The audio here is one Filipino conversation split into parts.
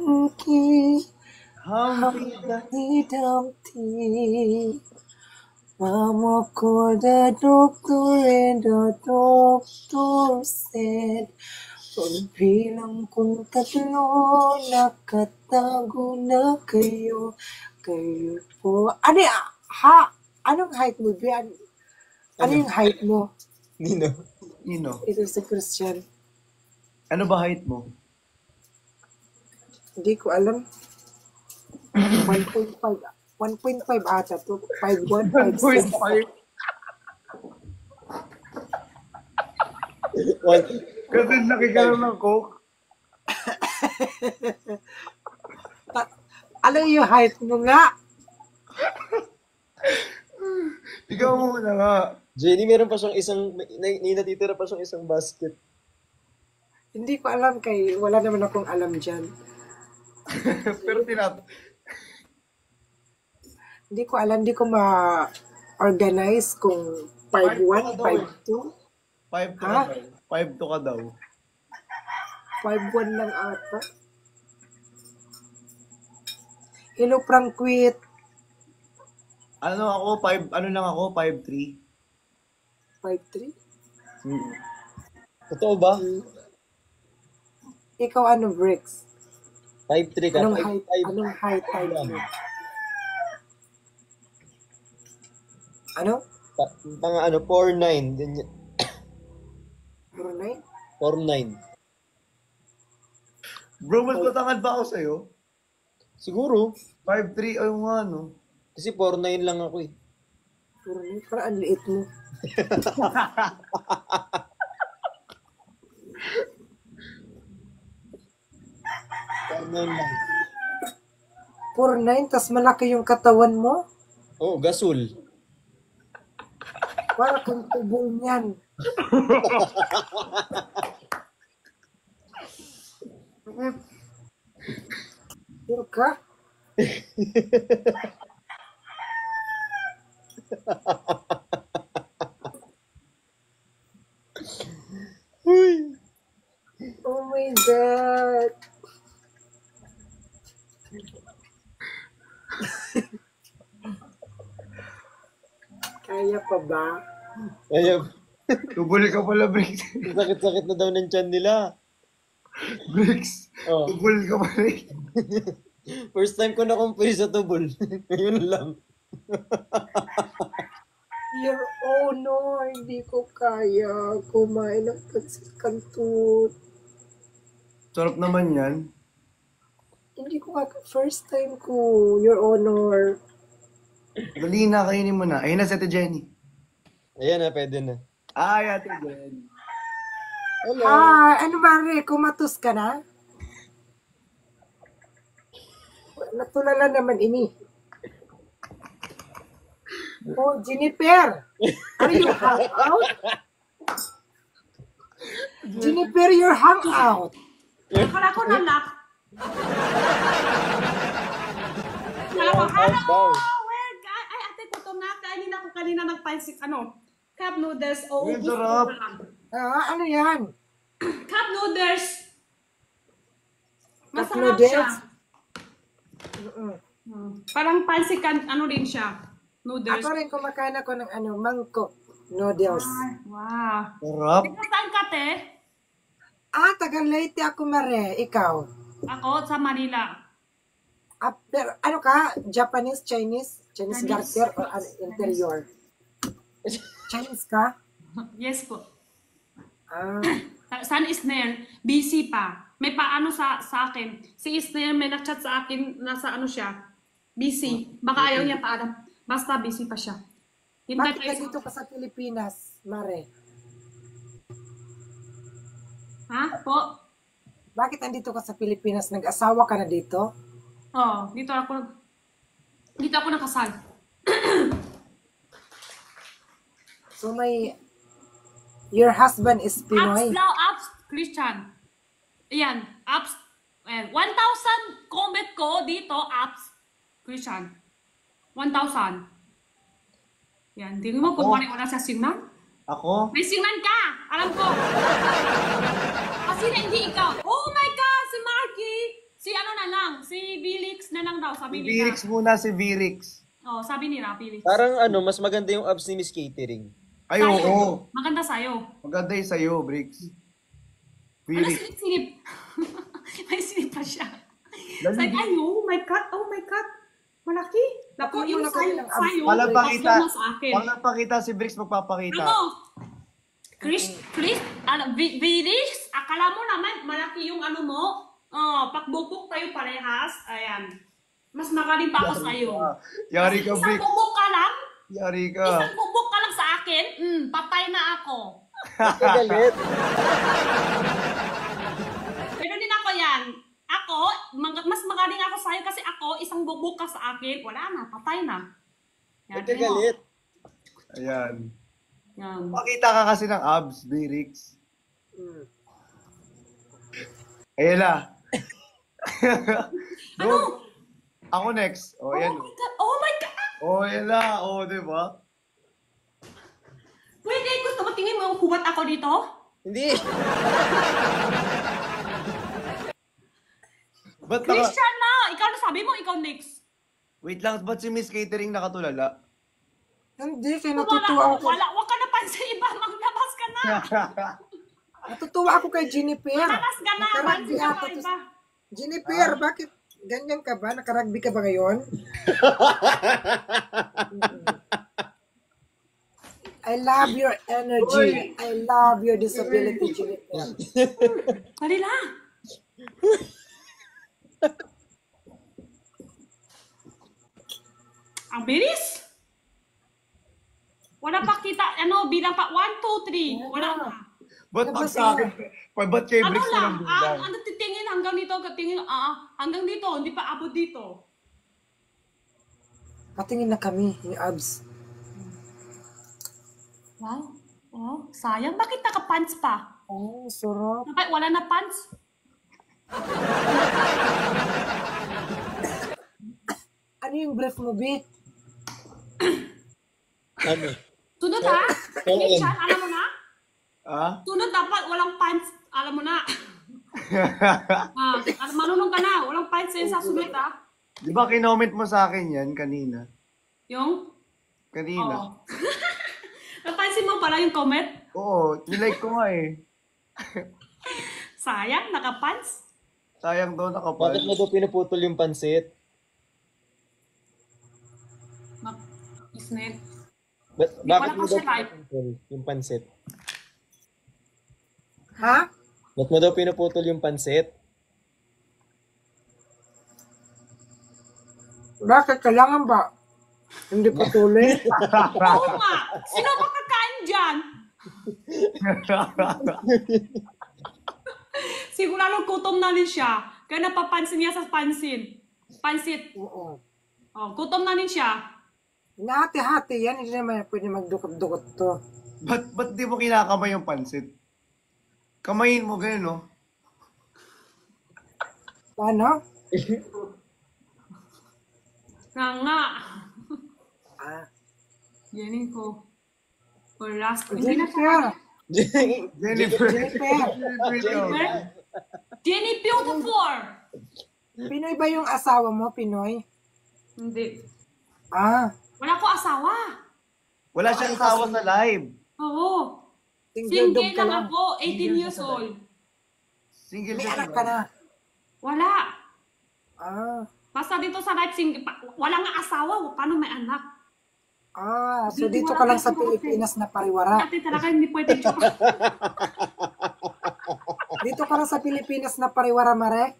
Key, Humpty Dumpty. Mama called the doctor and the doctor said, pagbilang kong tatlo, nakatago na kayo. Kayo po. Ano ya? Ha? Anong height mo, Bian? Ano yung height mo? Nino. Ito si Christian. Ano ba height mo? Hindi ko alam. 1.5 ata to. 5'1", 5'6". 1.5. Kasi nakikaroon ng coke. Ano yung height mo nga? Ikaw muna nga. Jenny, meron pa siyang natitira pa siyang isang basket. Hindi ko alam wala naman akong alam dyan. Pero Hindi ko alam, hindi ko ma-organize kung 5'1", 5'2". 5'2" Ha? 5'2" ka daw. 5'1" lang ata. Hello, Prangquit. Ano lang ako, 5'3". 5'3"? Totoo ba? Ikaw ano, Bricks? 5'3 ka? Anong height mo? Ano? Mga 4'9". 4'9"? 4'9". Bro, mas matangad ba ako sa'yo? Siguro. 5'3", ay nga, no? Kasi 4'9 lang ako eh. 4'9"? Parang ang liit mo. lang. 4'9", tas malaki yung katawan mo? Oh, gasol. Para kung tubo niyan. Sure ka? Oh my God. Kaya pa ba? Kaya, Tubuli ka pala, Bricks. sakit-sakit na daw ng tiyan nila. Bricks, Oh. tubuli ka pala. First time ko na kumpuli sa tubol. Ngayon lang. Your Honor, hindi ko kaya kumain ng pansit canton. Sarap naman yan. Hindi ko first time ko, Your Honor. Dali na, kainin mo na. Ayun na si Ate Jenny. Ayan na, pwede na. Ay, Ate Jenny. Hello. Ano ba rin? Kumatos ka na? Natulala naman ini. Oh, Jennifer! Are you hang out? Jennifer, you're hang out. Akala ko nanak. Akala ko, hello! Ay, ate ko to na. Kainin ako kanina nagpansit, cup noodles. O, Ang sarap. Ano yan? Cup noodles. Cup Masarap noodles? siya. Parang pansit, din siya. Noodles. Ako rin kumakain ako ng mangkok noodles. Ay, wow. Sarap. Ikaw saan ka, te? Taga Leyte ako, Mare. Ikaw? Ako, sa Manila. Pero, ano ka? Japanese, Chinese? Chinese Chinese. garter or interior? Chinese ka? Yes po. Ah, San Isner, busy pa. May paano sa akin. Si Isner may nag-chat sa akin, nasa siya. Busy. Baka ayaw niya paalam. Basta busy pa siya. Hintay bakit tayo nandito ka sa Pilipinas, Mare? Ha? Po? Bakit nandito ka sa Pilipinas? Nag-asawa ka na dito? Oo, dito ako nakasal. So your husband is Apps Pinoy? daw, apps, Christian. Ayan, apps. 1,000 comment ko dito, apps, Christian. 1,000. Yan, di mo kung wala sa singnan? Ako? May singnan ka! Alam ko! Kasi hindi ikaw. Oh my God! Si Marky! Si lang. Si Felix na lang daw, Si sabi nila. Virix muna, si Virix. Oh, sabi nila, Felix. Parang mas maganda yung abs ni Miss Catering. Ay, oo. Maganda sa'yo. Maganda yung sa'yo, Bricks. Ano, Virix. silip-silip? May silip pa siya. Dali. Sabi, ay, oh my God, oh my God. Malaki. Naku, yung sa'yo, Walang mas pakita. yun na sa akin. Walang pakita si Bricks magpapakita. Ano? Chris, Felix, akala mo naman malaki yung ano mo? Oh, pakbukok tayo parehas. Ayan. Mas magaling pa ako sa'yo. Yari ka, Isang Bricks. bubok ka lang? Yari ka. Isang bubok ka lang sa akin? Patay na ako. Galit. Pero din ako yan. Ako, mas magaling ako sa'yo kasi ako, isang bubok ka sa akin. Wala na, patay na. Yan, Galit. Ayan. Yan. Pakita ka kasi ng abs, Bricks. Ayan na. Ano? Ako next. O, ayan. Oh my God! Oh my God! O, ayan na. O, di ba? Pwede, gusto mo tingin mo hubat ako dito? Hindi. Ba't naka... Christian na! Ikaw na sabi mo, ikaw next. Wait lang, ba't si Miss Catering nakatulala? Hindi, kaya natutuwa ako. Wag ka na pansin iba, maglabas ka na. Natutuwa ako kay Jennifer. Labas ka na, Nakarugby pansin ka ako. pa iba. Jennifer, bakit ganyan ka ba? Nakarugby ka ba ngayon? I love your energy. I love your disability, Jennifer. Halila. Ang bilis. Wala pa kita, bilang pa, 1, 2, 3. Wala na. Ba't pag sa akin? Ba't kay Ano Bricks na lang lang, bilang? ano titingin hanggang dito, hanggang dito, hindi pa abot dito. Patingin na kami, yung abs. Wow. Oh, sayang. Bakit naka-pants pa? Oh, sarap. Bakit wala na pants? Ano yung brief mo, B? Ano? Sunod ha? Christian, alam mo na? Ah? Sunod dapat walang pants. Alam mo na. Marunong ka na. Walang pants yun sa sunod ha? Di ba kinoment mo sa akin yan kanina? Yung? Kanina? Oo. Napansin mo pala yung comment? Oo, nilike ko nga eh. Sayang, naka-pants. Sayang daw Bakit mo nakapal. daw pinuputol yung pansit? Isnet. Bakit Wala mo pa daw siya live. pinuputol yung pansit? Ha? Bakit mo daw pinuputol yung pansit? Bakit? Kailangan ba? Hindi patuloy? Oo nga. Sino ba kakain dyan? Sigurado gutom na rin siya. Kaya napapansin niya sa pansit. Oo. Oh, gutom na rin siya. Nahati-hati yan. Hindi naman pwede magdukot-dukot to. Ba't di mo kinakamay yung pansit? Kamayin mo ganun, no? Paano? Nga. Ah. Yan ko. For last. Hindi na Jennifer. Jennifer. Jennifer. Jenny Beautiful! Pinoy ba yung asawa mo? Pinoy? Hindi. Ah. Wala ko asawa. Wala siyang asawa sa live. Oo. Single dog Single ka lang lang. ako. 18 years old. Single May siya anak sa ka live. na. Wala. Ah. Basta dito sa live, wala nga asawa. Paano may anak? Ah. So dito ka lang sa Pilipinas na pariwara. Ate talaga hindi pwede joke. Dito ka lang sa Pilipinas na pariwara, Mare.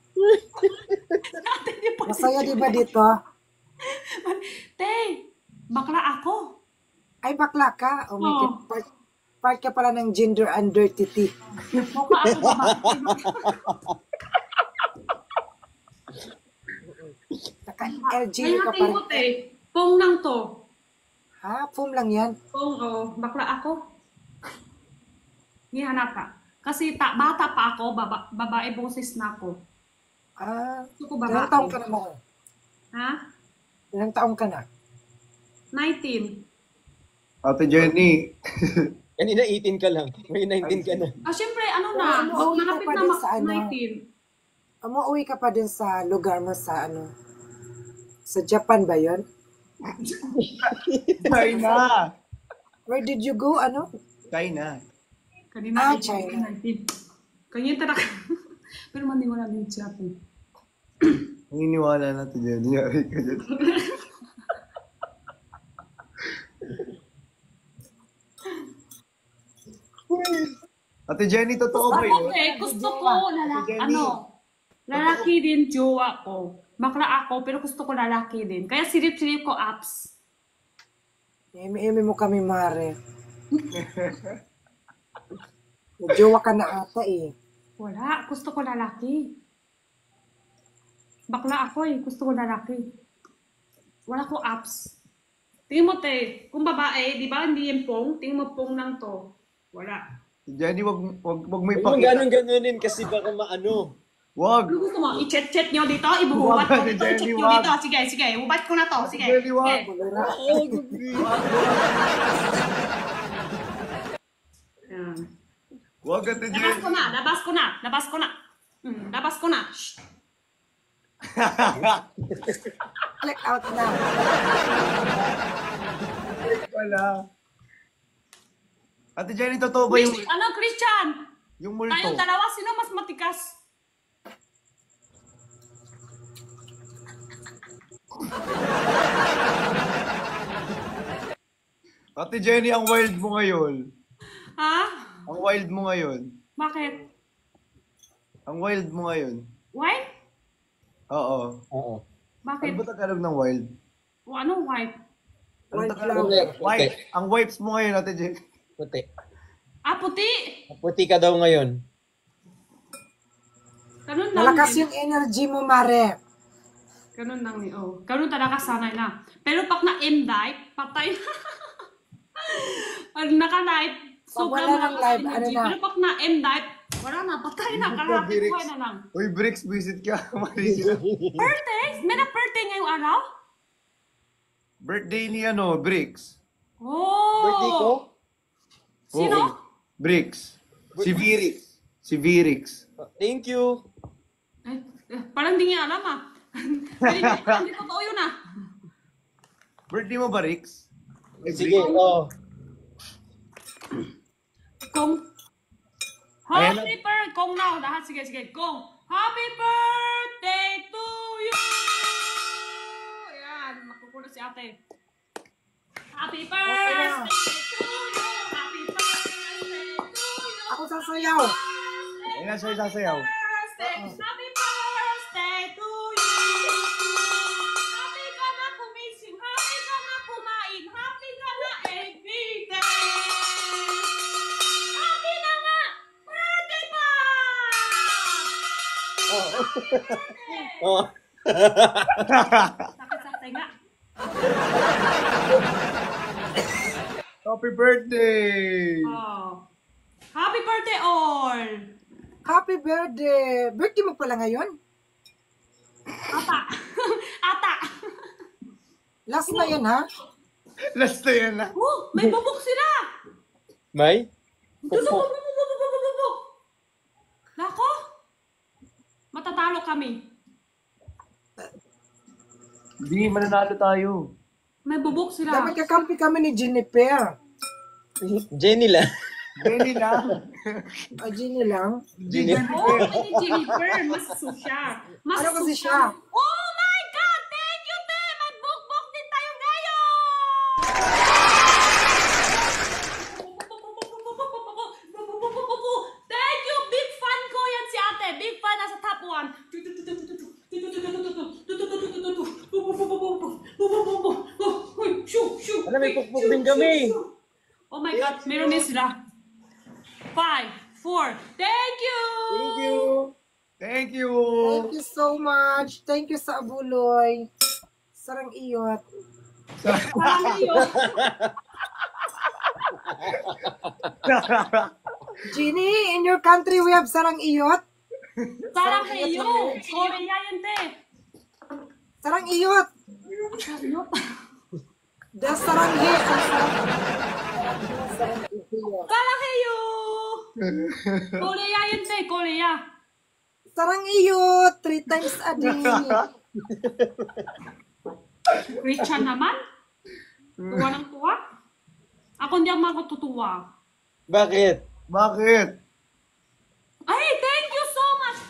Ate hindi pwede. Masaya di ba dito? Te, bakla ako. Ay, bakla ka. Oh my Oo. God. Part ka pala ng gender identity. Mukha ako babae. Naka-LG Ay, ka pa natin ko, rin. te. Pong lang to. Ha? Foam lang yan. Pong, bakla ako. Hihanap ka. Kasi bata pa ako, babae boses na ako. Ah. Gusto ko Ilang taong ka babae. na mo? Ha? Ilang taong ka na? 19. Ate Jenny. Kanina 18 ka lang. May 19 ka na. Syempre, ano Oo, na, ano, okay ka malapit pa na din sa ano. 19. Umuwi ka pa din sa lugar mo sa ano? Sa Japan ba yon? China. Where did you go? Ano? China. Kanina, China. Kanya talaga. Pero maniwala din siya po. Naniniwala natin dyan. Nangyari ka dyan. Ate Jenny, totoo ba yun? Okay, gusto ko lalaki din jowa ko. Bakla ako, pero gusto ko lalaki din. Kaya silip-silip ko apps. Eme-eme mo kami, Mare. Nagjowa ka na ata eh. Wala, gusto ko lalaki. Bakla ako gusto ko lalaki. Wala ko apps. Tingin mo, te, kung babae, di ba, hindi yung pong, tingin mo pong lang to. Wala. Jenny, wag mo Huwag mo ipakita. ganon-ganonin kasi baka maano. Wag. Ano gusto mo? I-chat-chat nyo dito? Ibububat ko Wag, dito? Jenny, I-chat nyo wag. dito? Sige, sige. Ubat ko na to. Sige. Jenny, wag. Sige. Ayan. Wag, Ate Labas Jenny. ko na. Labas ko na. Labas ko na. Labas ko na. Shh. Click out na. Wala. Ate Jenny, totoo ba yung Ano, Christian? multo? Tayong dalawa, sino mas matikas? Ate Jenny, ang wild mo ngayon. Ha? Ang wild mo ngayon. Bakit? Ang wild mo ngayon. Why? Oo. Oo. Bakit? Ano ba Tagalog ng wild? O, ano, why? Ano Wild Tagalog? flower. Wipe. Ang wipes mo ngayon, Ate Jenny. Puti. Ah, puti. Puti ka daw ngayon. Ganun lang. Malakas din. yung energy mo, Mare. Ganun lang ni oh. Ganun talaga sanay na. Pero pag na-M-dive, patay na. Pag naka-live, sobrang wala ng malakas live, energy. ano na? Pero pag na-M-dive, wala na, patay na. Kalahati Bricks. buhay na lang. Uy, Bricks, visit ka. Marisa. Birthday? May na-birthday ngayong araw? Birthday ni Bricks. Oh! Birthday ko? Sino? Oo. Bricks. Si Virix. Si Virix. Thank you. Parang di niya alam ah. Hindi totoo yun ah. Birthday mo ba, Rix? Sige, oh. Kung Ayan Happy birthday! Kung now, lahat sige, sige. Kung Happy birthday to you! Ayan, makukulo si ate. Happy birthday to you! Happy birthday to you! Ako sasayaw. Ayun na siya sasayaw. Happy birthday to you! Happy ka na kumising, happy ka na kumain, happy ka na everyday! Happy na nga! Birthday pa! Oh. Sakit sa tenga. Happy birthday! Oh. Happy birthday all! Happy birthday. Birthday mo pala ngayon? Ata! Ata! Last na yan, ha? Last na yan na. Oh, may bubok sila! May? Bubok! Nako! Matatalo kami. Hindi, mananalo tayo. May bubok sila. Dapat kakampi kami ni Jennifer. Jenny lang. Jenny lang. Jenny lang. Oh, pwede Jennifer. Mas susya. Mas Ano kasi susya. siya? Oh my God! Thank you, te! May bukbok din tayo ngayon! Thank you! Big fan ko yan si ate. Big fan nasa top 1. Ano, may pukpuk din kami. Oh my God, meron din sila. 5, 4. Thank you! Thank you. Thank you. Thank you so much. Thank you sa abuloy. Sarang iyot. Parang yun. Ginny, in your country we have sarang iyot? Sarang heyo. Korea yan, te. Sarang iyot. The sarang he. Sarang heyo. Korea yan, te. Korea. Sarang iyo, 3 times a day. Christian naman? Tuwa ng tuwa? Ako hindi ako matutuwa. Bakit? Bakit? Ay, thank you so much!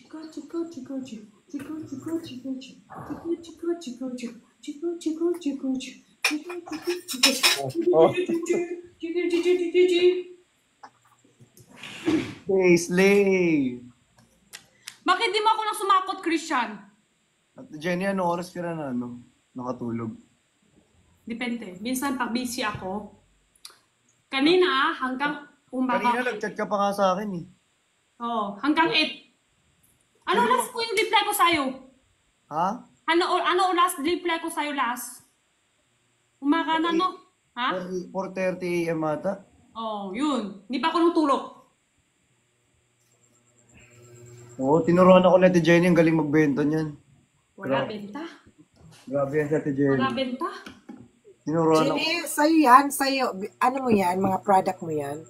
Chico, chico, chico, chico, chico, chico, chico, chico, chico, chico, chico, chico, chico, chico, Hey, slay! Bakit di mo ako nang sumakot, Christian? At Jenny, ano oras ka na nakatulog? Depende. Minsan pag busy ako, kanina hanggang umaga. Kanina nag-chat ka pa nga sa akin eh. Oo, hanggang 8. Ano last ko yung reply ko sa'yo? Ha? Ano last reply ko sa'yo last? Umaga na, no? Ha? 4:30 AM ata. Oh, yun. Hindi pa ako nung tulog. Oo, tinuruan ako ni Ate Jenny, ang galing magbenta niyan. Wala benta. Grabe yan si Ate Jenny. Wala benta. Tinuruan ako. Jenny, sa'yo yan, sa'yo. Ano mo yan, mga product mo yan?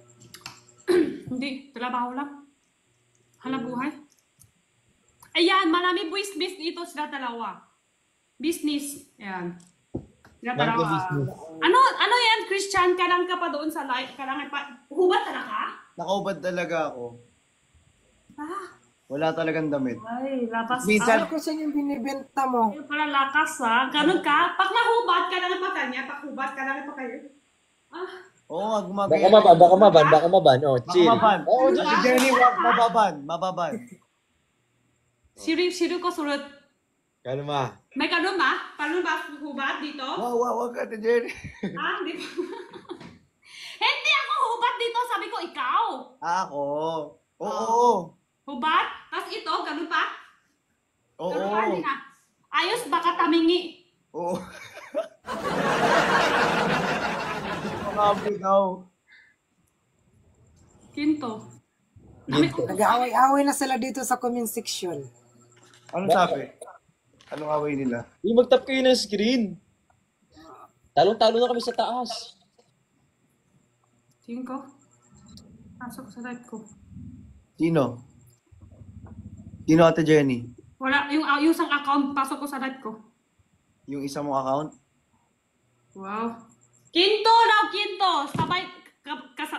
Hindi, trabaho lang. Hanap buhay. Ayan, marami business dito sila dalawa. Business. Ayan. Sila dalawa. Business. Ano yan, Christian? Kalang ka pa doon sa live. Kalang pa. Hubad talaga? Nakaubad talaga ako. Ah, Wala talagang damit. ay, lakas. Minsan- Ano kasi yung binibenta mo? Ay, pala lakas ha. Ganun ka. Pag nahubad ka lang pa kanya. Pag hubad ka lang pa kayo. Ah, Oo nga, Baka gumagaya. maban, baka maban, baka maban. Oh, chill. Mababan. Oo, Ate Jenny, wag mababan. Mababan. siru ko sulit. Kalma. May ganun ba? Paano ba hubad dito? Wag Ate Jenny. Ah, hindi pa. Hindi ako hubad dito. Sabi ko, ikaw. Ako. Oo. Hubad? Tapos ito, ganun pa? Oo. Ganun pa, hindi na. Ayos, baka tamingi. Oo. Mga ikaw. Kinto. Ginto. Nag-aaway-aaway na sila dito sa comment section. Ano sabi? Anong away nila? Yung mag-tap kayo ng screen. Talong-talo na kami sa taas. Tingin ko. Pasok sa live ko. Sino? Sino Ate Jenny? Wala, yung isang account, pasok ko sa live ko. Yung isa mong account? Wow. Kinto daw, Kinto.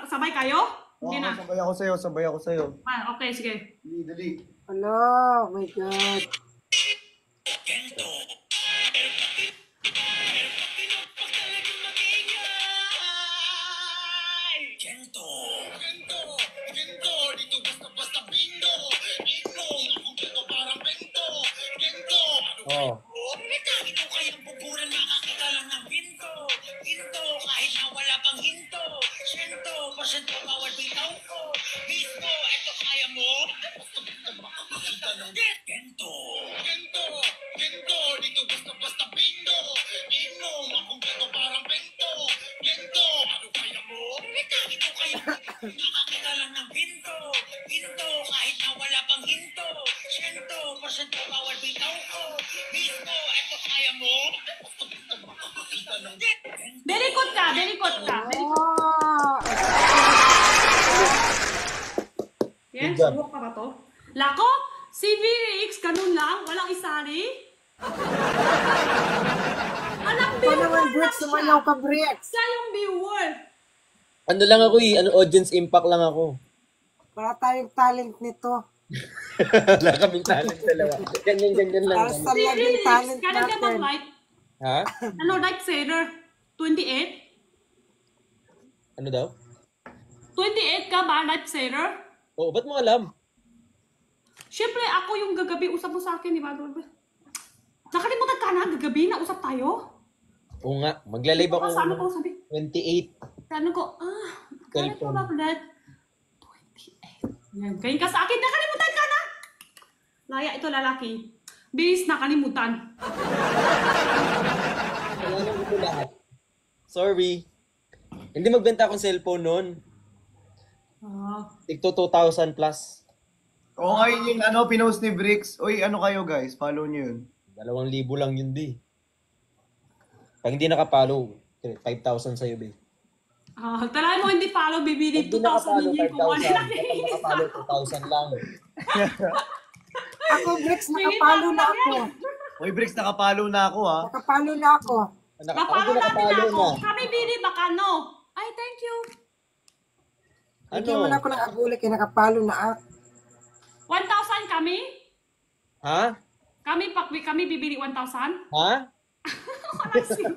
Sabay kayo? Oo, Hindi na. sabay ako sa'yo. Ah, okay, sige. Dali. Hello, oh my God. Gento, dito basta bingo. Inom, akong gento parang bento. Gento, Oh. kahit mo kayang buburan, makakita lang ng ginto. Ginto, kahit na wala pang hinto. Siyento, pasyento, bawal bitaw ko. Mismo, eto kaya mo. Basta makakita ng gento. Gento, dito basta bingo. Inom, akong gento parang bento. Gento, ano kaya mo? Kahit mo kayang nakakita lang ng ginto. Ginto, kahit na wala pang hinto. Siyento, pasyento, bawal bitaw ko. Mismo, eto kaya mo. Basta makakita ng gento. Delikot ka, delikot ka. Oh, Yan, Good job. subok pa ba to? Lako, si VX, ganun lang, walang isali. Alam, ito viewer naman, lang Bricks, siya. sumayaw ka, Bricks. Siya yung viewer. Ano lang ako eh, ano audience impact lang ako. Wala tayong talent nito. Wala kaming talent dalawa. Ganyan lang. Para sa Si laging VX, talent kailan ka natin. mag-live? Ha? Ano, live sailor? 28? Ano daw? 28 ka ba, live sailor? Oo, ba't mo alam? Siyempre, ako yung gagabi, usap mo sa akin, di ba? Nakalimutan ka na, gagabi na, usap tayo. Oo nga, magla-live ako Sa ano ko sabi? 28. Ano ko, galit mo ba, Vlad? 28. Yan, kain ka sa akin, nakalimutan ka na! Laya ito, lalaki. Bis, nakalimutan. Kailangan ko lahat. Sorry. Hindi magbenta akong cellphone noon. Tigto 2,000 plus. Oo nga yun yung pinost ni Bricks. Uy, ano kayo guys? Follow nyo yun. 2,000 lang yun, di. Pag hindi nakapollow, 5,000 sa'yo, be. Talay mo hindi follow, bibili Pag di 2,000 nakapalo, hindi ko 5,000. Kapag nakapalo, 2,000 lang. Ako, Bricks, nakapalo na ako. Oy, Bricks, nakapalo na ako ha. Nakapalo na ako. Pag Napalo di natin nakapalo ako. na. Kami bili baka no. Ay, thank you. Bigyan mo na ako ng abulik, kaya nakapalo na ako. 1,000 kami? Ha? Kami bibili 1,000? Ha? Walang sila.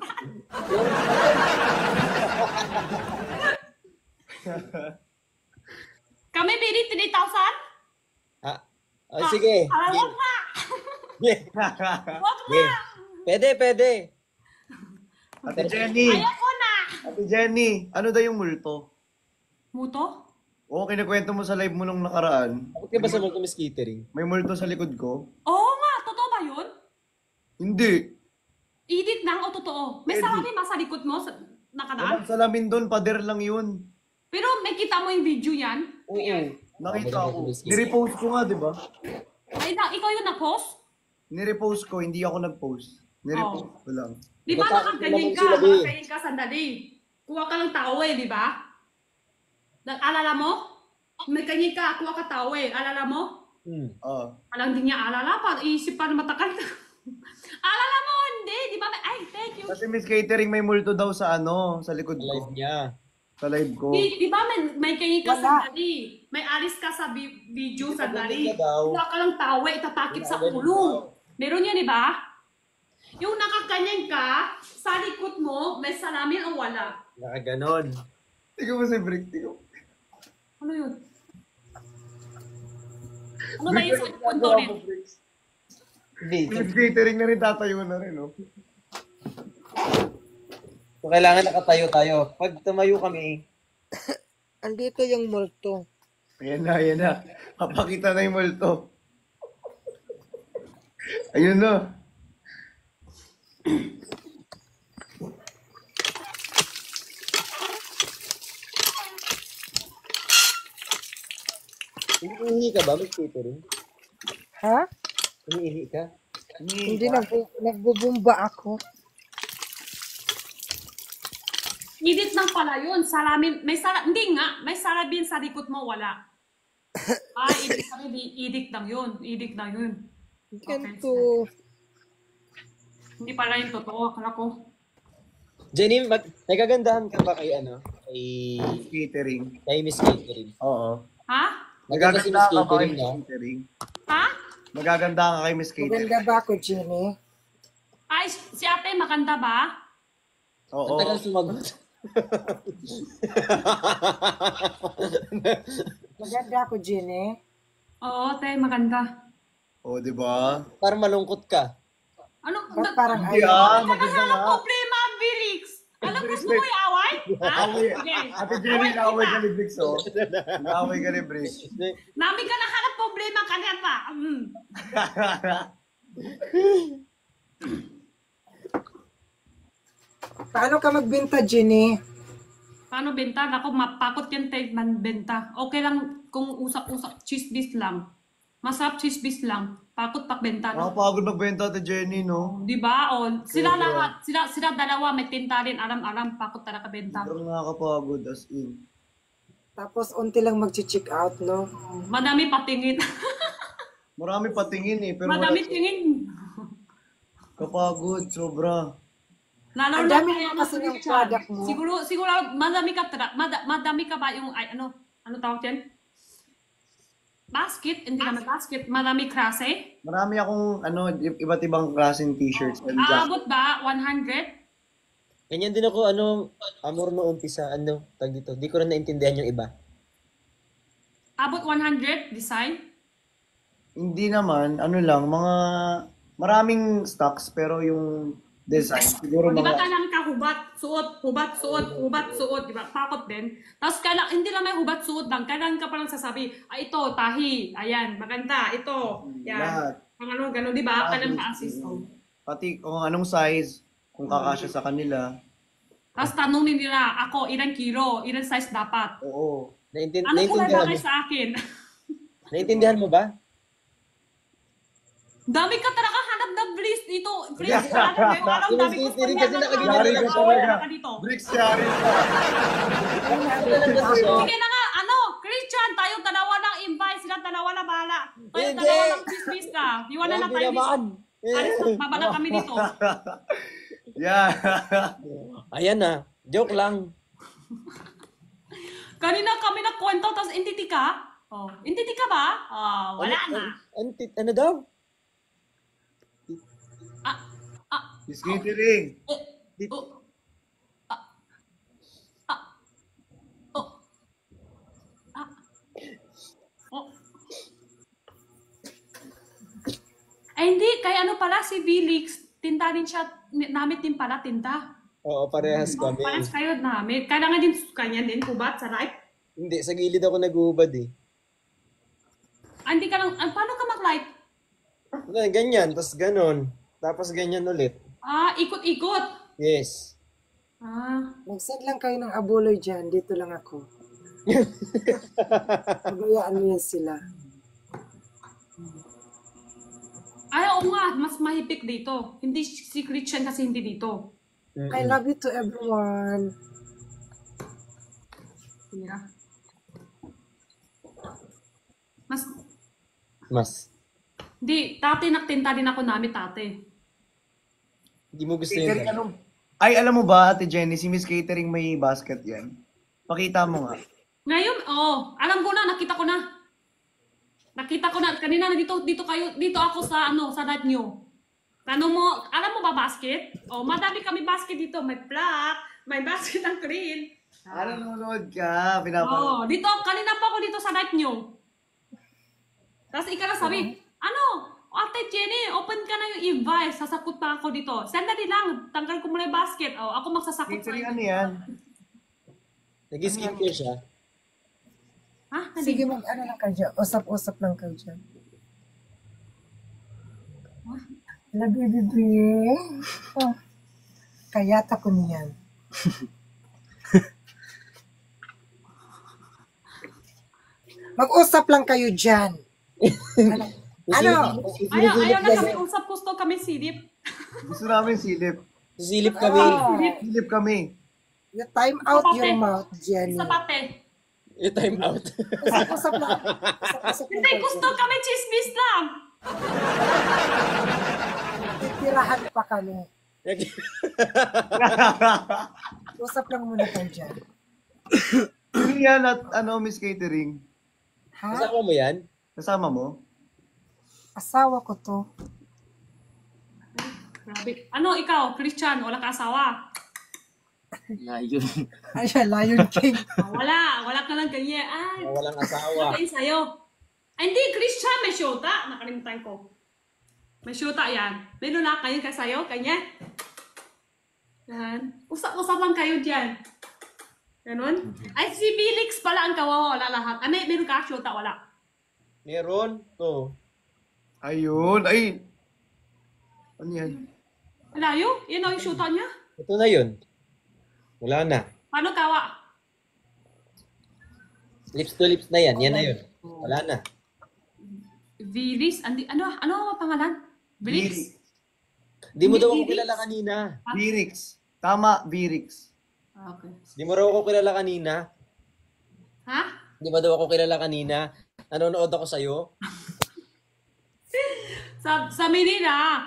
Kami bili 3,000? Ha? Oh, sige. Wag na! Yeah. Wag na! Yeah. Pwede. Ate Jenny, Ayoko na! Ate Jenny, ano daw yung multo? Muto? Oo, kinakwento mo sa live mo nung nakaraan. Bakit ka ba sa Multimis Catering? May multo sa likod ko? Oo nga, totoo ba yun? Hindi. Edit lang o totoo? May Edit. salamin ba sa likod mo? Nakadaan? Walang salamin doon, pader lang yun. Pero may kita mo yung video yan? Oo. Nakita ko. Nirepost ko nga, di ba? Ay, ikaw yung na-post? Nirepost ko, hindi ako nag-post. Nirepost ko lang. Di ba Natakot nakaganyan naman ka? sila, Bi. Nakaganyan ka sandali. Kuha ka ng towel, di ba? Alala mo? May ganyan ka, kuha ka towel. Alala mo? Ah. Alang din niya alala pa. Isip pa na matagal. Alala mo, hindi. Di ba? Ay, thank you. Kasi Miss Catering may multo daw sa sa likod Live ko. niya. Sa live ko. Di ba may ganyan ka Wala. sandali? May alis ka sa video sandali. Ganyan ka daw. Kuha ka ng towel, itatakip sa Ganyan ulo. daw. Meron yan, di ba? Yung nakakanyan ka, sa likod mo, may salamin o wala. Nakaganon. Tingnan mo si Brick, tingnan mo. Ano yun? Ano ba yung sa punto rin? Hindi. Miss Catering na rin tatayo na rin, oh. So, kailangan nakatayo tayo. Pag tumayo kami, Andito yung multo. Ayan na. Papakita na yung multo. Ayun na. umiihi ka ba? May catering? Ha? Umiihi ka? Hindi, nagbubumba ako. Edit lang pala yun. Salamin, hindi nga, may salamin sa likod mo, wala. Edit lang yun. Edit lang yun. Ganito. Hindi pala yung totoo, akala ko. Jenny, may kagandahan ka ba kay Miss Catering. kay Miss Catering? Oo. Ha? Maganda si Miss Magaganda ka ba kay Catering, Miss no? Catering? Ha? Magaganda ka kay Miss Catering. Maganda ba ako, Jenny? Ay, si ate, maganda ba? Oo. Ang tagal sumagot. Maganda ako, Jenny. Oo, ate, maganda. Oo, di ba? Parang malungkot ka. Ano? Ba't parang Hindi ayaw? maganda nga. Problema, Birix! Alam mo, gusto mo yung away? Ha? Away. Sige. Ate Jenny, naaway ka ni Bricks, oh. Naaway ka ni Bricks. Nami ka nahanap problema ka na pa. Paano ka magbenta, Jenny? Paano benta? Ako, mapakot yan tayo man benta. Okay lang kung usap-usap, chismis lang. Masarap chismis lang. Pakot pakbenta. No? Nakapagod magbenta, Ate Jenny, no? Di ba? O, sila lahat, sila dalawa may tinta rin, alam-alam, pakot talaga benta. Parang nakakapagod, as in. Tapos, unti lang mag-check out, no? Madami patingin. Marami patingin eh, pero Madami wala- tingin. kapagod, sobra. Lalo Ang na dami kaya naman kasi ano, ng product mo. Siguro madami ka madami ka ba yung ano tawag yan? Basket, hindi naman basket, madami klase. Marami akong, iba't ibang klaseng t-shirts and jacket. Aabot ba 100? Ganyan din ako, amor no umpisa, tag dito. Di ko rin naintindihan yung iba. Abot 100 design? Hindi naman, mga maraming stocks, pero yung design, siguro Di ba mga, kailangan ka hubat, suot, di ba? Pakot din. Tapos hindi lang may hubat, suot lang. Kailangan ka palang sasabi, ito, tahi, ayan, maganda, ito, yan. lahat. Ang gano'n, di ba? Kailangan ka-assist. Pati kung anong size, kung kakasya sa kanila. Tapos tanongin nila, ako, ilang kilo, ilang size dapat. Oo. Ano kulay Naintindihan bagay mo? sa akin? Naintindihan mo ba? Dami ka talaga hanap na please, dito. Please, alam namin Yung gusto catering niya. kasi nakaganyan Yari ka talaga. Dito. Bricks, yari ka. Sige na nga, Christian, tayong dalawa lang invite, sila dalawa na bahala. Tayong Hindi. dalawa lang chismis ka. Iwan na Grabe tayo dito. naman. Alis na, baba na kami dito. Yeah. Ayan na. Joke lang. Kanina kami nagkwento, tapos entity ka? Oh, entity ka ba? Wala na. Ano daw? Miss Catering. Oh. Oh. Oh. Ay, hindi. Kaya ano pala, si Felix, tinta din siya, namit din pala, tinta. Oo, parehas kami. Pares kayo namit. Kailangan din kanya din, kubat, sa right? Hindi, sa gilid ako nag-uubad eh. Hindi ka lang, paano ka mag-light? Ganyan, tapos ganon. Tapos ganyan ulit. Ikot-ikot. Yes. Mag-send lang kayo ng abuloy dyan. Dito lang ako. Pabayaan mo yan sila. Ay, oo nga, mas mahipik dito. Hindi si Christian kasi hindi dito. I love you to everyone. Yeah. Mas. Hindi, tate nagtinta din ako namin, tate. Hindi mo gusto Catering, yun. anong... Ay, alam mo ba, Ate Jenny, si Miss Catering may basket yan. Pakita mo nga. Ngayon, alam ko na, nakita ko na. Kanina na dito ako sa live nyo. Tanong mo, alam mo ba basket? Madami kami basket dito. May black, may basket ng green. Nanonood ka, pinapanood. Dito, kanina pa ako dito sa live nyo. Tapos ikaw na sabi, Ate Jenny, open ka na yung e-vibe. Sasakot pa ako dito. Sandali lang, tanggal ko muna yung basket. Ako magsasakot Catering, sa'yo. ano yan? Nag-skincare siya. Ha? Sige, mag-ano lang kayo dyan. Usap-usap lang kayo dyan. Love you, baby. Kayata ko niyan. Mag-usap lang kayo dyan. Ano? Ayaw na kami usap. Gusto kami silip. Gusto namin silip. Silip kami. Silip kami. You time out your mouth, Jenny. Sa pate. Yung time out. Usap-usap lang. Usap-usap lang Hindi, kayo gusto dyan. kami chismis lang. Titirahan pa kami. Usap lang muna kayo dyan. Sino yan at Miss Catering? Ha? Kasama mo yan? Kasama mo? Asawa ko to. Grabe. Ikaw, Christian, wala ka asawa? Layo. Ay, siya, Lion King. Wala ka lang ganyan. Ay, Walang asawa. Ay, sa'yo. Ay, hindi, Christian, may syota. Nakalimutan ko. May syota yan. Meron na kayo ka sa'yo, kanya. Yan. Usap-usap lang kayo dyan. Ganon? Ay, si Felix pala ang kawawa. Wala lahat. Meron ka syota, wala. Meron? To. Ayun, ay. Ano yan? Layo? Yan ang syota niya. Ito na yun. Wala na. Paano kawa? Lips to lips na yan. Yan na yun. Wala na. Felix? Ano ang pangalan? Felix? Di mo daw ako Virix? kilala kanina. Virix. Tama, Virix. Okay. Di mo raw ako kilala kanina. Ha? Di ba daw ako kilala kanina? Nanonood ako sa'yo. Sa Manila,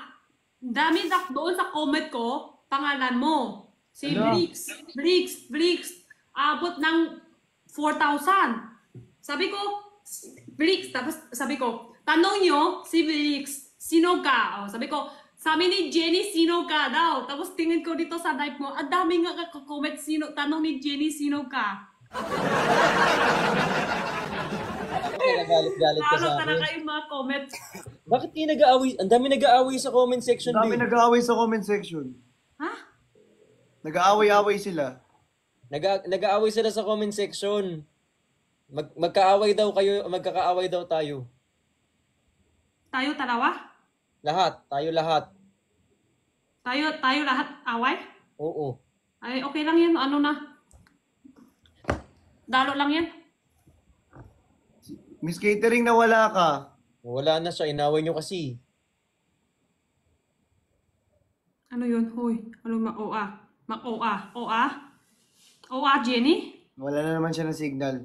dami doon sa comment ko, pangalan mo. Si Ano? Briggs, abot ng 4,000. Sabi ko, Briggs, tapos sabi ko, tanong nyo si Briggs, sino ka? Sabi ko, sabi ni Jenny, sino ka daw? Tapos tingin ko dito sa live mo, ang dami nga comment, tanong ni Jenny, sino ka? Bakit nagalit-galit ka Lalo sa talaga akin? yung mga comments. Bakit kayo nag-aaway? Ang dami nag-aaway sa comment section. Dami Dami nag-aaway sa comment section. Ha? Nag-aaway-aaway sila. Nag-aaway sila sa comment section. Magkaaway daw kayo, magkakaaway daw tayo. Tayo dalawa? Lahat, tayo lahat. Tayo lahat away? Oo. Ay, okay lang yan. Ano na? Dalo lang yan. Miss Catering na wala ka. Wala na siya, inaway nyo kasi. Ano yun? Hoy, ano ma-OA? Mag-OA? OA? OA, Jenny? Wala na naman siya ng signal.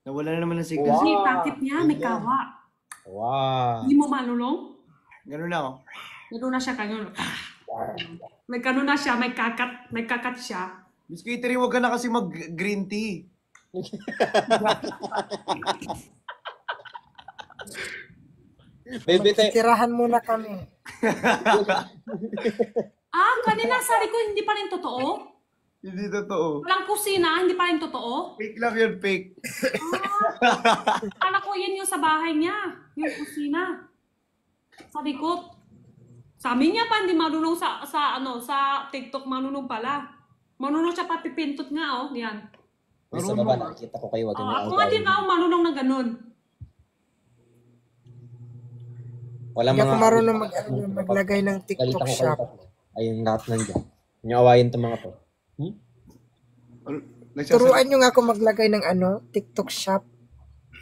Nawala na naman ng signal. Wow. Kasi takip niya, may Ganyan. kawa. Wow. Hindi mo malulong? Ganun na oh. Gano'n na siya kanyo. May gano'n na siya, may kakat siya. Miss Catering, huwag ka na kasi mag-green tea. Baby, Tirahan muna kami. Ah, kanina sabi ko hindi pa rin totoo? Hindi totoo. Walang kusina, hindi pa rin totoo? Fake lang yun, fake. Akala ko yan yung sa bahay niya, yung kusina. Sabi ko, sabi niya pa hindi marunong sa TikTok, marunong pala. Marunong siya pa pipintot nga, oh. Yan. sa baba, nakikita ko kayo. Wag kang Ako nga din ako marunong na ganun. Wala Hindi ako mga... marunong maglagay ng TikTok Balita ko kayo shop. tatlo. Ayun, lahat nandiyan. Yung awayin itong mga to. Turuan nyo nga ako maglagay ng TikTok shop.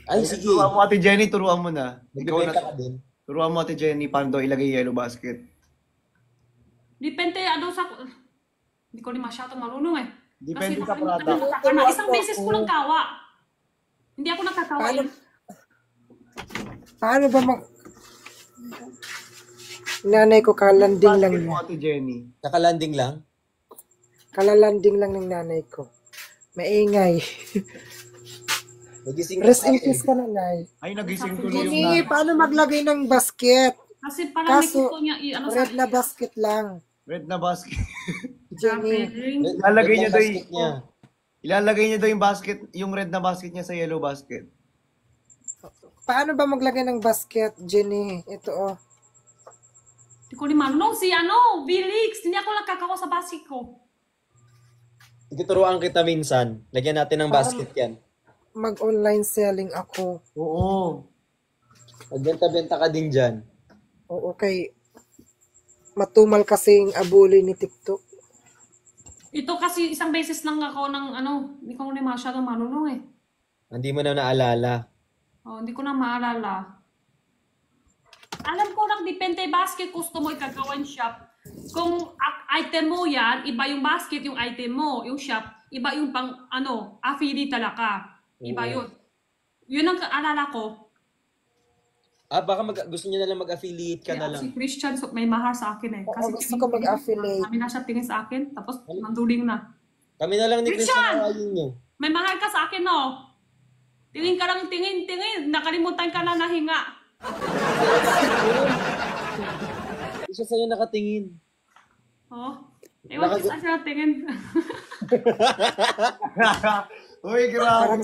Ay, sige. Turuan mo, Ate Jenny, turuan mo na. Ikaw na. Nagbibenta ka din. Turuan mo, Ate Jenny, paano daw ilagay yellow basket. Depende sa... Hindi ko rin masyadong marunong eh. Depende sa nakalimutan product. ko na, isang beses ko lang kawa. Hindi ako nakakawa. Paano ba Nanay ko kalanding lang Basket mo, niya. Ate Jenny. Nakalanding lang? Kalalanding lang ng nanay ko. Maingay. Nagising Rest ka in peace ka na, Nay. Ay, nagising ko na yung Hindi, paano maglagay ng basket? Kasi parang may Kaso, gusto niya, Red na basket lang. red na basket. Jenny. Ilalagay niya daw basket niya. Ilalagay niya daw yung basket, yung red na basket niya sa yellow basket. Paano ba maglagay ng basket, Jenny? Ito Hindi ko rin marunong. Si Felix, hindi ako nakakawa sa basket ko. Ituturuan kita minsan. Lagyan natin ng basket yan. Mag-online selling ako. Oo. Magbenta-benta ka din dyan. Oo, kay matumal kasi yung abuli ni TikTok. Ito kasi isang beses lang ako ng hindi ko rin masyadong marunong eh. Hindi mo na naalala. Hindi ko na maalala. Alam ko lang, depende basket, gusto mo ikagawan shop. Kung item mo yan, iba yung basket, yung item mo, yung shop, iba yung pang, affiliate talaga. Iba yun. Yun ang alala ko. Baka gusto niyo na lang mag-affiliate ka na lang. Si Christian, may mahal sa akin eh. Kasi gusto ko mag-affiliate. Kami na siya tingin sa akin, tapos nanduling na. Kami na lang ni Christian! Christian awayin niyo. May mahal ka sa akin, no? Tingin ka lang, tingin. Nakalimutan ka na nahinga. Isa sa'yo nakatingin. Ewan ko saan siya tingin. Uy, grabe.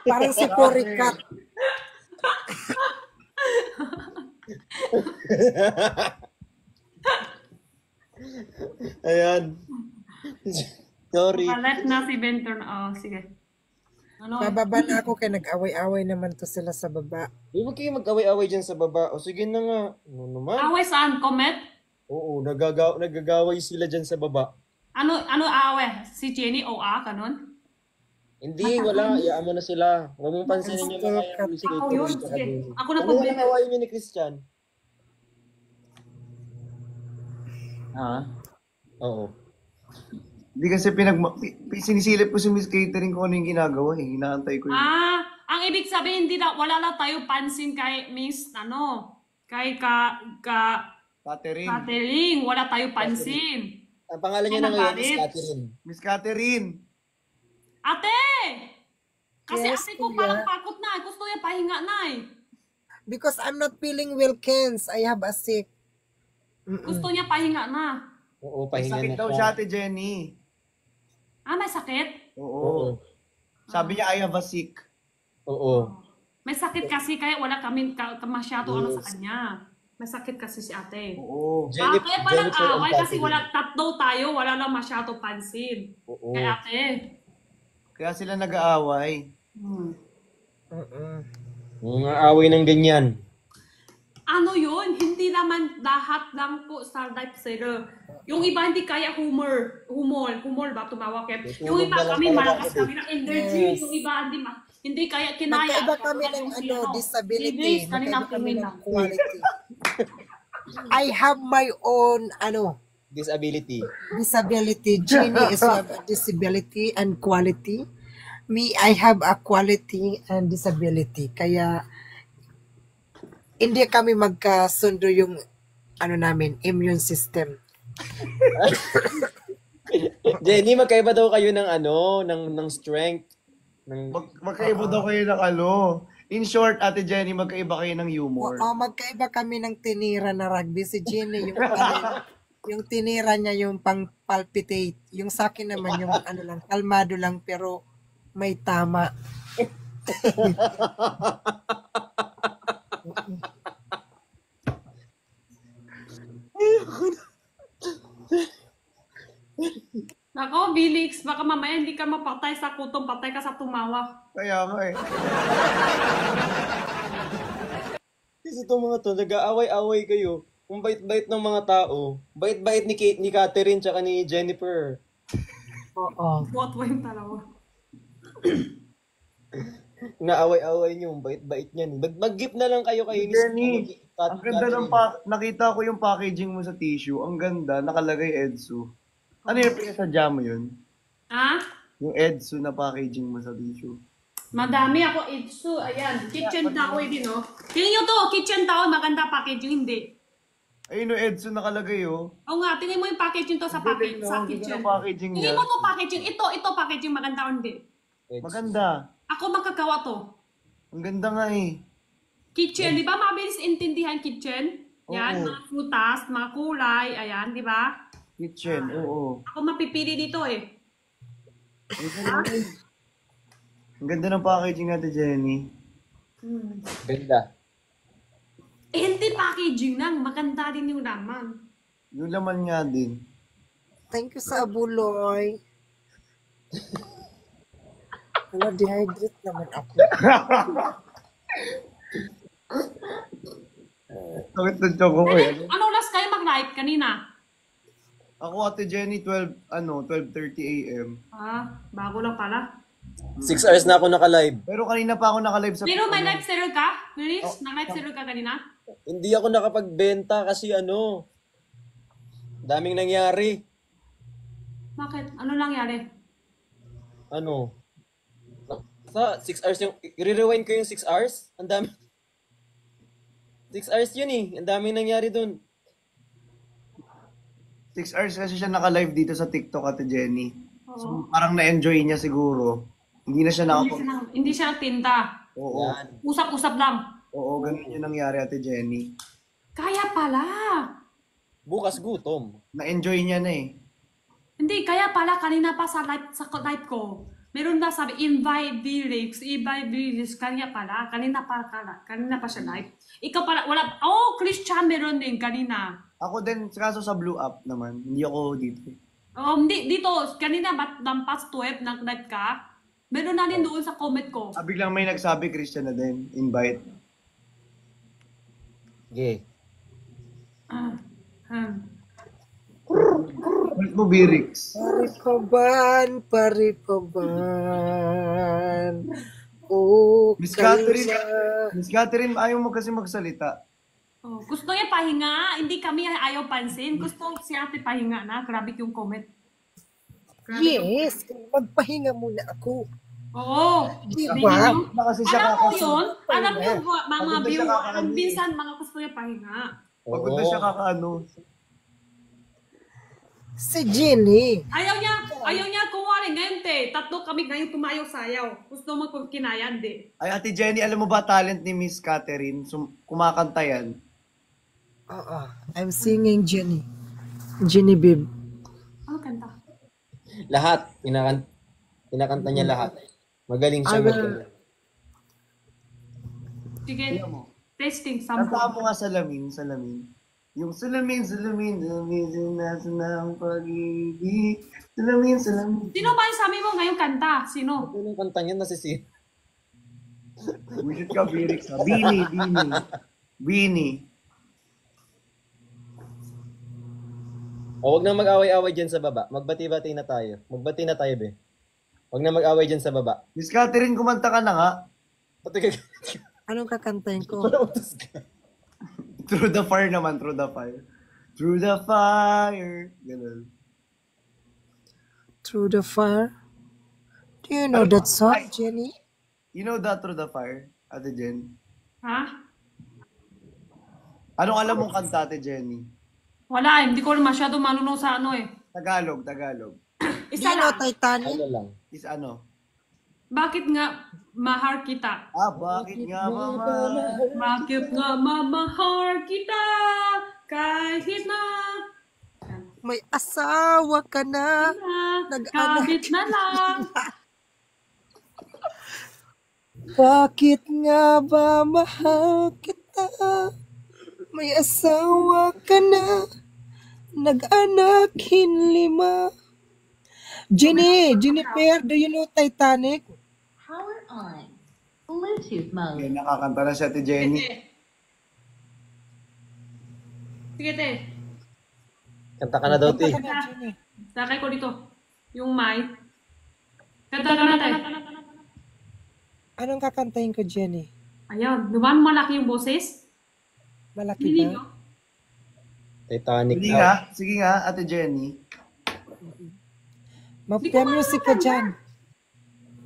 Parang si Porikat. Ayan. Sorry. Left na si Benton. Sige. Bababa na ako kay nag-away-away naman to sila sa baba. Huwag kayo mag-away-away dyan sa baba. O sige na nga. Ano naman? Away saan? Comment? Oo, nagagaway sila dyan sa baba. Ano away? Si Jenny o kanon? Hindi, wala. Iyaan mo na sila. Huwag mong pansinin yung mga Ako yun. Sige. Ako na Ano problema. yung awayin niyo ni Christian? Ha? Oo. Hindi kasi sinisilip ko si Miss Catering kung ano yung ginagawa eh. Hinaantay ko yun. Ang ibig sabihin, wala lang tayo pansin kay Miss, kay Catering. Catering. Wala tayo pansin. Ang pangalan niya na ngayon is Catherine. Miss Catherine. Ate! Kasi Yes, ate ko kuya. parang pakot na. Gusto niya pahinga na eh. Because I'm not feeling well, Kens. I have a sick. Gusto niya pahinga na. Oo, May pahinga sakit na daw siya. siya, Ate Jenny. May sakit? Oo. Oo. Sabi niya, I have a sick. Oo. May sakit kasi kaya wala kami masyado sa kanya. May sakit kasi si ate. Oo. Kaya palang Jennifer and away kasi Catherine. tatlo tayo, wala lang masyado pansin. Oo. Kay ate. Kaya sila nag-aaway. Mga away ng ganyan. Ano yun? Hindi naman lahat lang po sa life seller. Yung iba hindi kaya humor ba tumawa kayo? Yung iba Tulog na lang kami talaga malakas ako. kami ng energy. Yes. Yung iba hindi kaya kinaya. Magkaiba kami ng disability. Kanina Magkaiba kami tingin ng na. quality. I have my own, Disability. disability. Jenny is have a disability and quality. Me, I have a quality and disability. Kaya, hindi kami magkasundo yung, namin, immune system. Jenny, magkaiba daw kayo ng ng strength. Magkaiba daw kayo ng In short, Ate Jenny, magkaiba kayo ng humor. Oo, magkaiba kami ng tinira na rugby. Si Jenny, yung tinira niya yung pang palpitate. Yung sa akin naman yung lang, kalmado lang pero may tama. Nako, Felix, baka mamaya hindi ka mapatay sa kutom, patay ka sa tumawa. Kaya nga eh. Kasi itong mga to, nag-aaway-away kayo. Kung bait-bait ng mga tao. Bait-bait ni Catherine tsaka ni Jennifer. Oo. What went talawa? Naaway-away niyo, bait-bait niyan. Mag-gift na lang kayo kay Jenny, ang ganda ng nakita ko yung packaging mo sa tissue. Ang ganda, nakalagay Edsu. Ano yung pinasadya mo yun? Ha? Yung Edsu na packaging mo sa tissue. Madami ako itsu. Ayan, kitchen towel din, oh. Tingnan nyo to, kitchen towel, maganda packaging, hindi. Ayun yung Edsu nakalagay oh. Oo nga, tingnan mo yung packaging to sa package, sa kitchen. Ang packaging niya. Tingnan mo to packaging, ito packaging, maganda o hindi. Maganda. Ako magkagawa to. Ang ganda nga eh. Kitchen, di ba mabilis intindihan kitchen? Yan, Oo. mga prutas, mga kulay, ayan, di ba? Kitchen, oo. Ako mapipili dito eh. Ang ganda ng packaging natin, Jenny. Ganda. Eh, hindi packaging lang, maganda din yung laman. Yung laman nga din. Thank you sa abuloy. Wala, dehydrate naman ako. Sakit ng choco ko eh. Ano last kayo mag-live kanina? Ako, Ate Jenny, 12:30 a.m. Ah, bago lang pala. 6 hours na ako naka-live. Pero kanina pa ako naka-live sa... Pero may live serial ka? Lilis, nag-live serial ka kanina? Hindi ako nakapagbenta kasi daming nangyari. Bakit? Ano nangyari? Sa 6 hours yung, i-rewind ko yung 6 hours? Ang dami. 6 hours yun eh. Ang daming nangyari dun. 6 hours kasi siya naka-live dito sa TikTok, Ate Jenny. Oo. So, parang na-enjoy niya siguro. Hindi na siya Hindi siya tinta. Oo. Yan. Usap-usap lang. Oo, ganun yung nangyari, Ate Jenny. Kaya pala. Bukas gutom. Na-enjoy niya na eh. Hindi, kaya pala kanina pa sa live ko. Meron na sabi, invite lyrics, kanya pala. Kanina pa siya live. Ikaw pala, wala, Christian meron din kanina. Ako din, kaso sa Blue Up naman. Hindi ako dito. Hindi, dito, kanina, past 12, nag-live ka. Meron na din doon sa comment ko. Biglang may nagsabi, Christian na din. Invite. Okay. Ulit mo, Birix. Paripaban. Oh, Miss Catherine, ayaw mo kasi magsalita. Gusto niya pahinga, hindi kami ayaw pansin. Gusto siya pahinga na. Grabe yung comment. Yes, magpahinga muna ako. Oo. Di Tingnan ba? nyo. Kasi siya Alam mo kakasunod. yun? Alam mo mga Pagod na siya viewer, kakaano eh. minsan mga gusto niya pahinga. Pagod na siya kakaano. Si Jenny. Ayaw niya kumari ngayon te. Tatlo kami ngayon tumayo sayaw. Gusto mo kung kinayan di. Ay, Ate Jenny, alam mo ba talent ni Miss Catherine? Kumakanta yan. I'm singing Jenny. Jenny Bib. Ano kanta? Lahat. Kinakanta niya lahat. Magaling siya I will- magkanta. Sige. Testing sample. Kanta mo nga salamin. Yung salamin, nasa ng pag-ibig. Salamin. Sino ba yung sabi mo ngayong kanta? Sino? Ano yung kanta niya nasisi? Wisit ka, Birix. Bini. O, wag na mag-away-away dyan sa baba. Magbati-bati na tayo. Magbati na tayo, be. Wag na mag-away dyan sa baba. Miss Catherine, kumanta ka na nga. Pati ka. Anong kakantahin ko? Para utos ka. Through the fire naman, through the fire. Through the fire. Ganun. Through the fire. Do you know Ano that ba? song, Ay, Jenny? you know that through the fire, Ate Jen? Ha? Anong alam mong kanta, Ate Jenny? Wala, hindi ko masyado marunong sa ano eh. Tagalog, Tagalog. Do Isa you know lang. Titanic? Ano lang. Is ano? Bakit nga mahal kita? Bakit nga mama? Bakit nga mamahal kita? Kahit na May asawa ka na. Nag-anak. kabit na lang. Bakit nga ba mahal kita? May asawa ka na. Nag-anak hinlima. Jennifer, do you know Titanic? Power on. Bluetooth mode. Yan, nakakanta na si Ate Jenny. Sige, te. Kanta ka na daw, te. Kanta ka na, Jenny. Sakay ko dito. Yung mic. Kanta ka na, te. Anong kakantahin ko, Jenny? Ayun. Diba malaki yung boses? Malaki Hindi ba? ko. Titanic Sige daw. nga, sige nga, Ate Jenny. Mag-music ka dyan.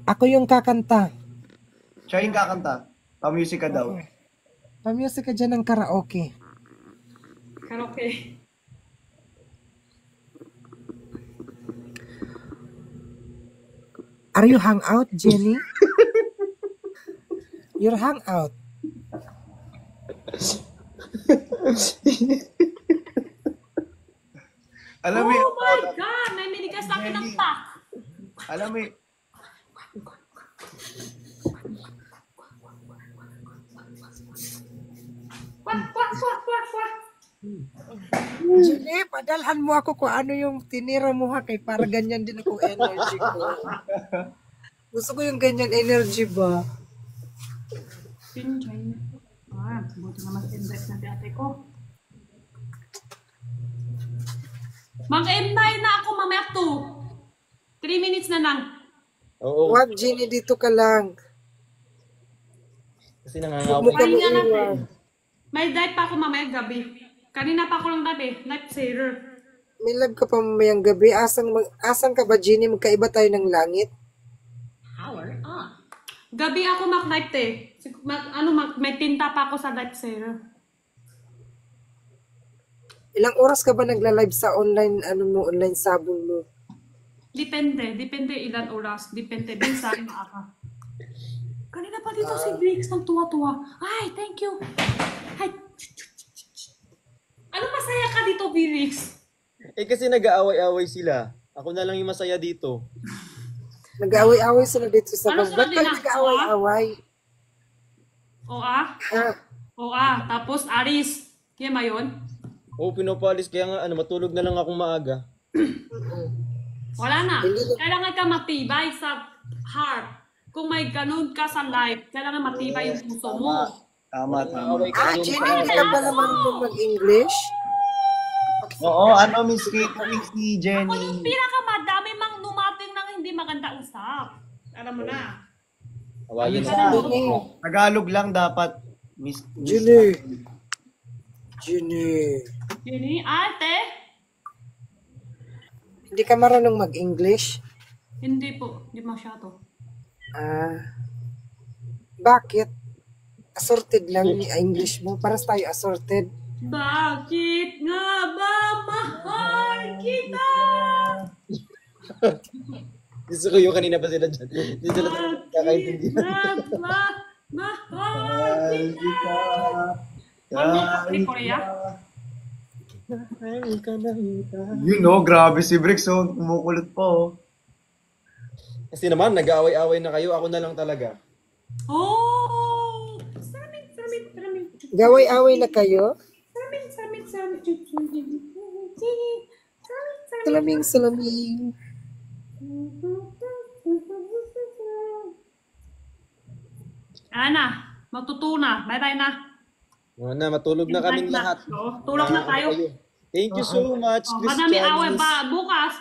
Ako yung kakanta. Siya yung kakanta. Pa-music ka daw. Pa-music ka dyan ng karaoke. Karaoke. Are you hang out, Jenny? You're hang out. Alam mo, Oh my God! May minigas sa akin ng pack. alam mo, Wah. Jenny, padalhan mo ako kung ano yung tinira mo ha, kay para ganyan din ako energy ko. Gusto ko yung ganyan energy ba? Pinjoy. Buti naman invite na ate ko. Mag-M9 na ako mamaya 2. 3 minutes na lang. Oo. Wag, Jenny, dito ka lang. Kasi Huwag mo nangangaway. kami Pahinga natin. iwan. May dive pa ako mamaya gabi. Kanina pa ako lang gabi. Night sailor. May live ka pa mamayang gabi. Asan ka ba, Jenny? Magkaiba tayo ng langit. Power on. Gabi ako mag-night eh. May tinta pa ako sa night sailor. Ilang oras ka ba nagla-live sa online, online sabon mo? Depende ilan oras. Depende. Minsan maaga. Kanina pa dito si Briggs ng tuwa-tuwa. Ay, thank you. Ay. Ano masaya ka dito, Briggs? Eh kasi nag-aaway-away sila. Ako na lang yung masaya dito. Nag-away-away sila dito sa Ano bag. Ba't sila kayo din, nag-away-away? O tapos Aris. Kaya ba yun? Oo, pinopalis. Kaya nga, matulog na lang akong maaga. Wala na. Hindi na- Kailangan ka matibay sa heart. Kung may ganun ka sa life, kailangan matibay yung puso mo. tama. Jenny, hindi ka ba naman mag-English? Oo, Miss Kate, Miss si Ako yung Jenny. pinakamadami mang numating ng hindi maganda usap. Alam mo na. Tawagin Ayun sa na. Jenny. Tagalog lang dapat. Miss Jenny. Jenny. Jenny, ate? Hindi ka marunong mag-English? Hindi po. Hindi masyado. Bakit? Assorted lang yung English mo. Para tayo assorted. Bakit nga ba mahal kita? Gusto ko yung kanina pa sila dyan. Hindi sila Bakit kakaintindihan. nga ba mahal kita? One more country, Korea? You know, grabe si Briggs, oh. Kumukulot pa, oh. Kasi naman, nag-aaway-aaway na kayo. Ako na lang talaga. Oh! Salamin. Gaway-away na kayo? Salaming. Ana, matutuna. Bye-bye na. Matulog na kaming lahat. Oo, tulog na tayo. Thank you so much, Madami away Christianis. pa.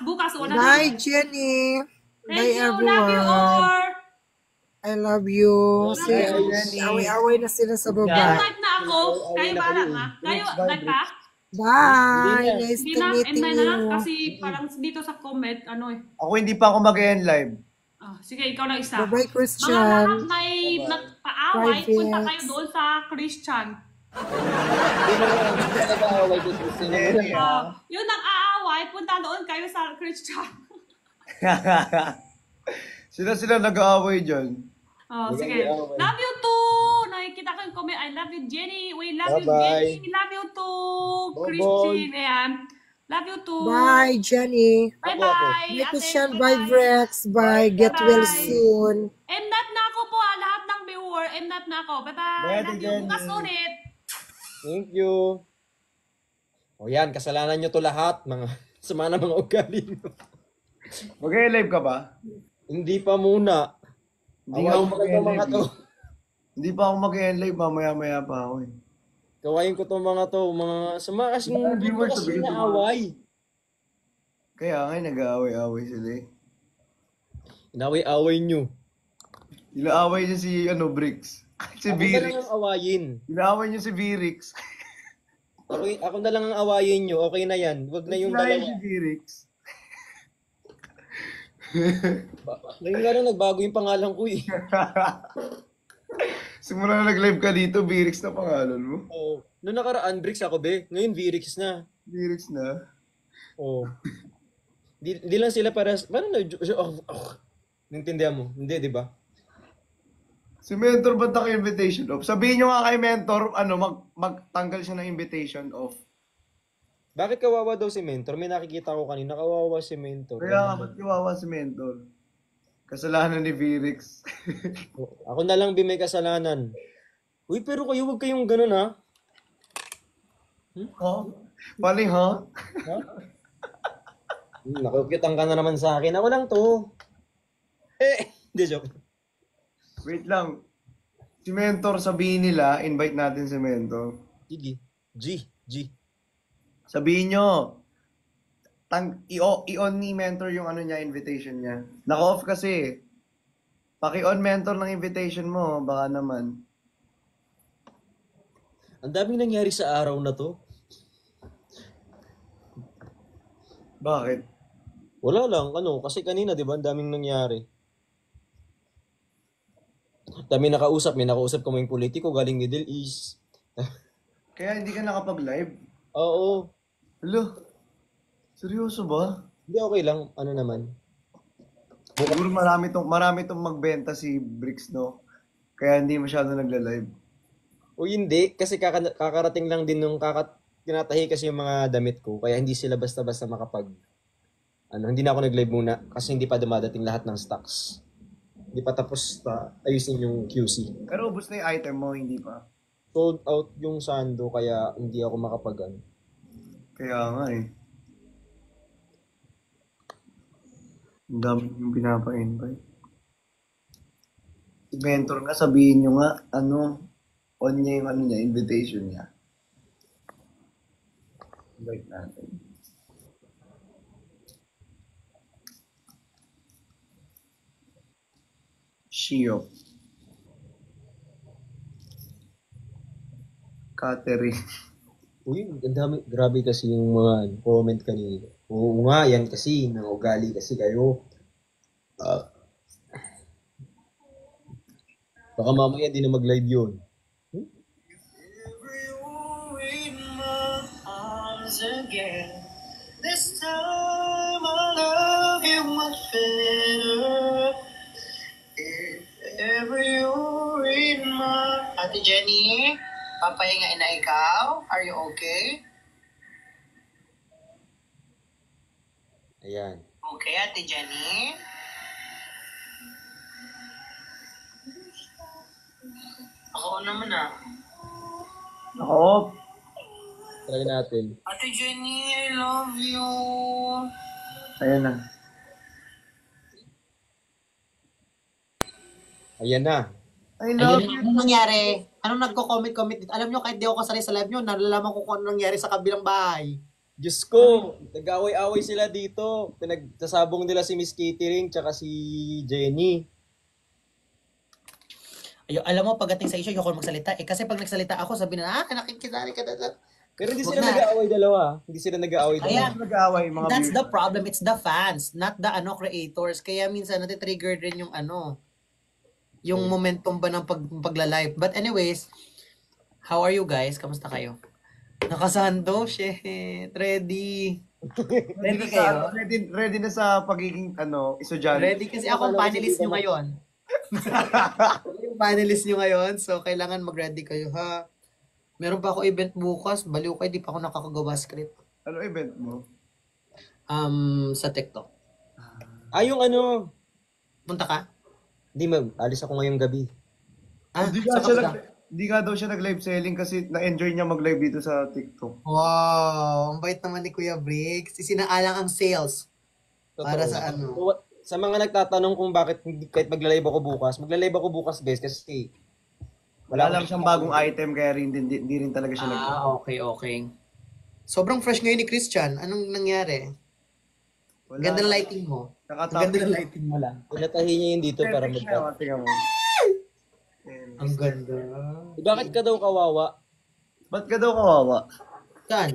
Bukas. Wala na. Bye, Jenny. Thank Bye, you. Love you all. I love you. Bye, Jenny. Away-away na sila sa baba. Live na ako. Kayo na bahala kayo. na. Kayo, Bye, nagka? Bye! Hindi na. Nice Hindi to na, meet end na lang. you. Kasi parang dito sa comment, ano eh. Ako hindi pa ako mag-end live. Sige, ikaw na isa. Bye-bye, Mga Christian. lahat may nagpaaway, Bye, punta Vince. kayo doon sa Christian. Hindi na lang. Hindi na nag-aaway ko. Yung nag-aaway, punta doon kayo sa Christian. Sila nag-aaway dyan. Sige. nag-aaway. Love you too! Nakikita ko yung comment. I love you, Jenny. We love you, Bye-bye. Jenny. Love you too, Bye-bye. Christine. Ayan. Love you too. Bye, Jenny. Bye-bye. Bye, Ate. Christian. Bye, Vrex. Bye. Get well Bye. soon. Emnat na ako po, lahat ng viewer. Emnat na ako. Bye-bye. Bye, Ate Love you. Jenny. Bukas ulit. Thank you. O yan, kasalanan nyo to lahat. Mga sama na mga ugali nyo. Mag-live ka ba? Hindi pa muna. Hindi nga ako Awayin ko to mga mag-live. to. Hindi pa ako mag-live. Mamaya-maya pa ako eh. Kawain ko to mga to. Mga sama kasing Mga dito viewers, kasi sabihin ko naaway. Kaya nga nag-aaway-aaway sila eh. Inaway-away nyo. Ilaaway niya si Bricks. Si Ako na lang Virix. ang awayin. Ilaaway niya si Virix. Ako na lang ang awayin nyo. Okay na yan. Huwag na yung Ilaaway dalawa. si Virix. Ngayon nga lang nagbago yung pangalan ko eh. Simula na nag-live ka dito, Virix na pangalan mo. Oh, noong nakaraan, Bricks ako be. Ngayon, Virix na. Virix na. Oh. Di lang sila para... Paano na... Nintindihan mo? Hindi, di ba? Si Mentor ba't naka-invitation off? Sabihin nyo nga kay Mentor, magtanggal siya ng invitation off. Bakit kawawa daw si Mentor? May nakikita ko kanina, kawawa si Mentor. Kaya nga, ba't kawawa si Mentor? Kasalanan ni Virix. Ako na lang may kasalanan. Uy, pero kayo huwag kayong ganun ha. Ha? Paling ha? Nakukitang ka na naman sa akin. Ako lang to. Hindi joke. Wait lang. Si Mentor, sabihin nila, invite natin si Mentor. Sige. G. Sabihin nyo, i-on ni Mentor yung niya, invitation niya. Naka-off kasi. Paki-on Mentor ng invitation mo, baka naman. Ang daming nangyari sa araw na to. Bakit? Wala lang, kasi kanina, di ba, ang daming nangyari. Dami nakausap, may nakausap ko yung politiko galing Middle East. Kaya hindi ka nakapag-live? Oo. Hello? Seryoso ba? Hindi, okay lang. Ano naman. Siguro marami tong magbenta si Bricks, no? Kaya hindi masyado nagla-live. O hindi, kasi kakarating lang din nung tinatahi kasi yung mga damit ko. Kaya hindi sila basta-basta makapag... hindi na ako nag-live muna kasi hindi pa dumadating lahat ng stocks. Hindi pa tapos ayusin yung QC. Pero ubos na yung item mo, hindi pa. Sold out yung Sando kaya hindi ako makapag Kaya nga eh. Ang dami yung pinapa-invite. Si Mentor nga, sabihin nyo nga, on niya yung invitation niya. Invite natin. Shio. Catherine. Uy, ang dami. Grabe kasi yung mga comment kanina. Oo nga, yan kasi. Nangugali kasi kayo. Baka mamaya di na mag-live yun. This time I love you much better. If ever you're in my... Ate Jenny, papahingain na ikaw? Are you okay? Ayan. Okay, Ate Jenny? Ako naman ah. Ako, Try natin. Ate Jenny, I love you. ayan na. Ayan na. I love you. Anong nangyari? Anong nagko-comment dito? Alam nyo, kahit di ako kasali sa live nyo, nalalaman ko kung ano nangyari sa kabilang bahay. Diyos ko, nag-away-away sila dito. Pinagsasabong nila si Miss Catering tsaka si Jenny. Alam mo, pagdating sa issue, ayoko magsalita. Kasi pag nagsalita ako, sabi na, nakikisali ka na. Pero hindi Wag sila na. nag-aaway dalawa. Hindi sila nag-aaway Kaya, dalawa. Nag-aaway mga that's the viewers. problem. It's the fans, not the creators. Kaya minsan natitrigger din yung yung momentum ba ng pagla-live. But anyways, how are you guys? Kamusta kayo? Nakasando, shit. Ready. Ready kayo? Ready na sa pagiging estudyante. Ready kasi ako ang panelist nyo ngayon. Yung panelist nyo ngayon, so kailangan mag-ready kayo ha. Meron pa ako event bukas, baliw kayo, di pa ako nakakagawa script. Ano event mo? Sa TikTok. Yung Punta ka? Hindi alis ako ngayong gabi. Di nga daw siya nag-live selling kasi na-enjoy niya mag-live dito sa TikTok. Wow, ang bait naman ni Kuya Briggs. Isinaalang ang sales. Para sa So, sa mga nagtatanong kung bakit kahit magla-live ako bukas guys kasi Wala lang siyang bagong item kaya hindi rin talaga siya nag Okay. Sobrang fresh ngayon ni Christian. Anong nangyari? Wala. Ganda ng lighting mo. Ang ganda ng lighting mo lang. pinatahi niya yun dito para mag-cut. Tingnan mo. Ang ganda. Bakit ka daw kawawa? Ba't ka daw kawawa? Saan?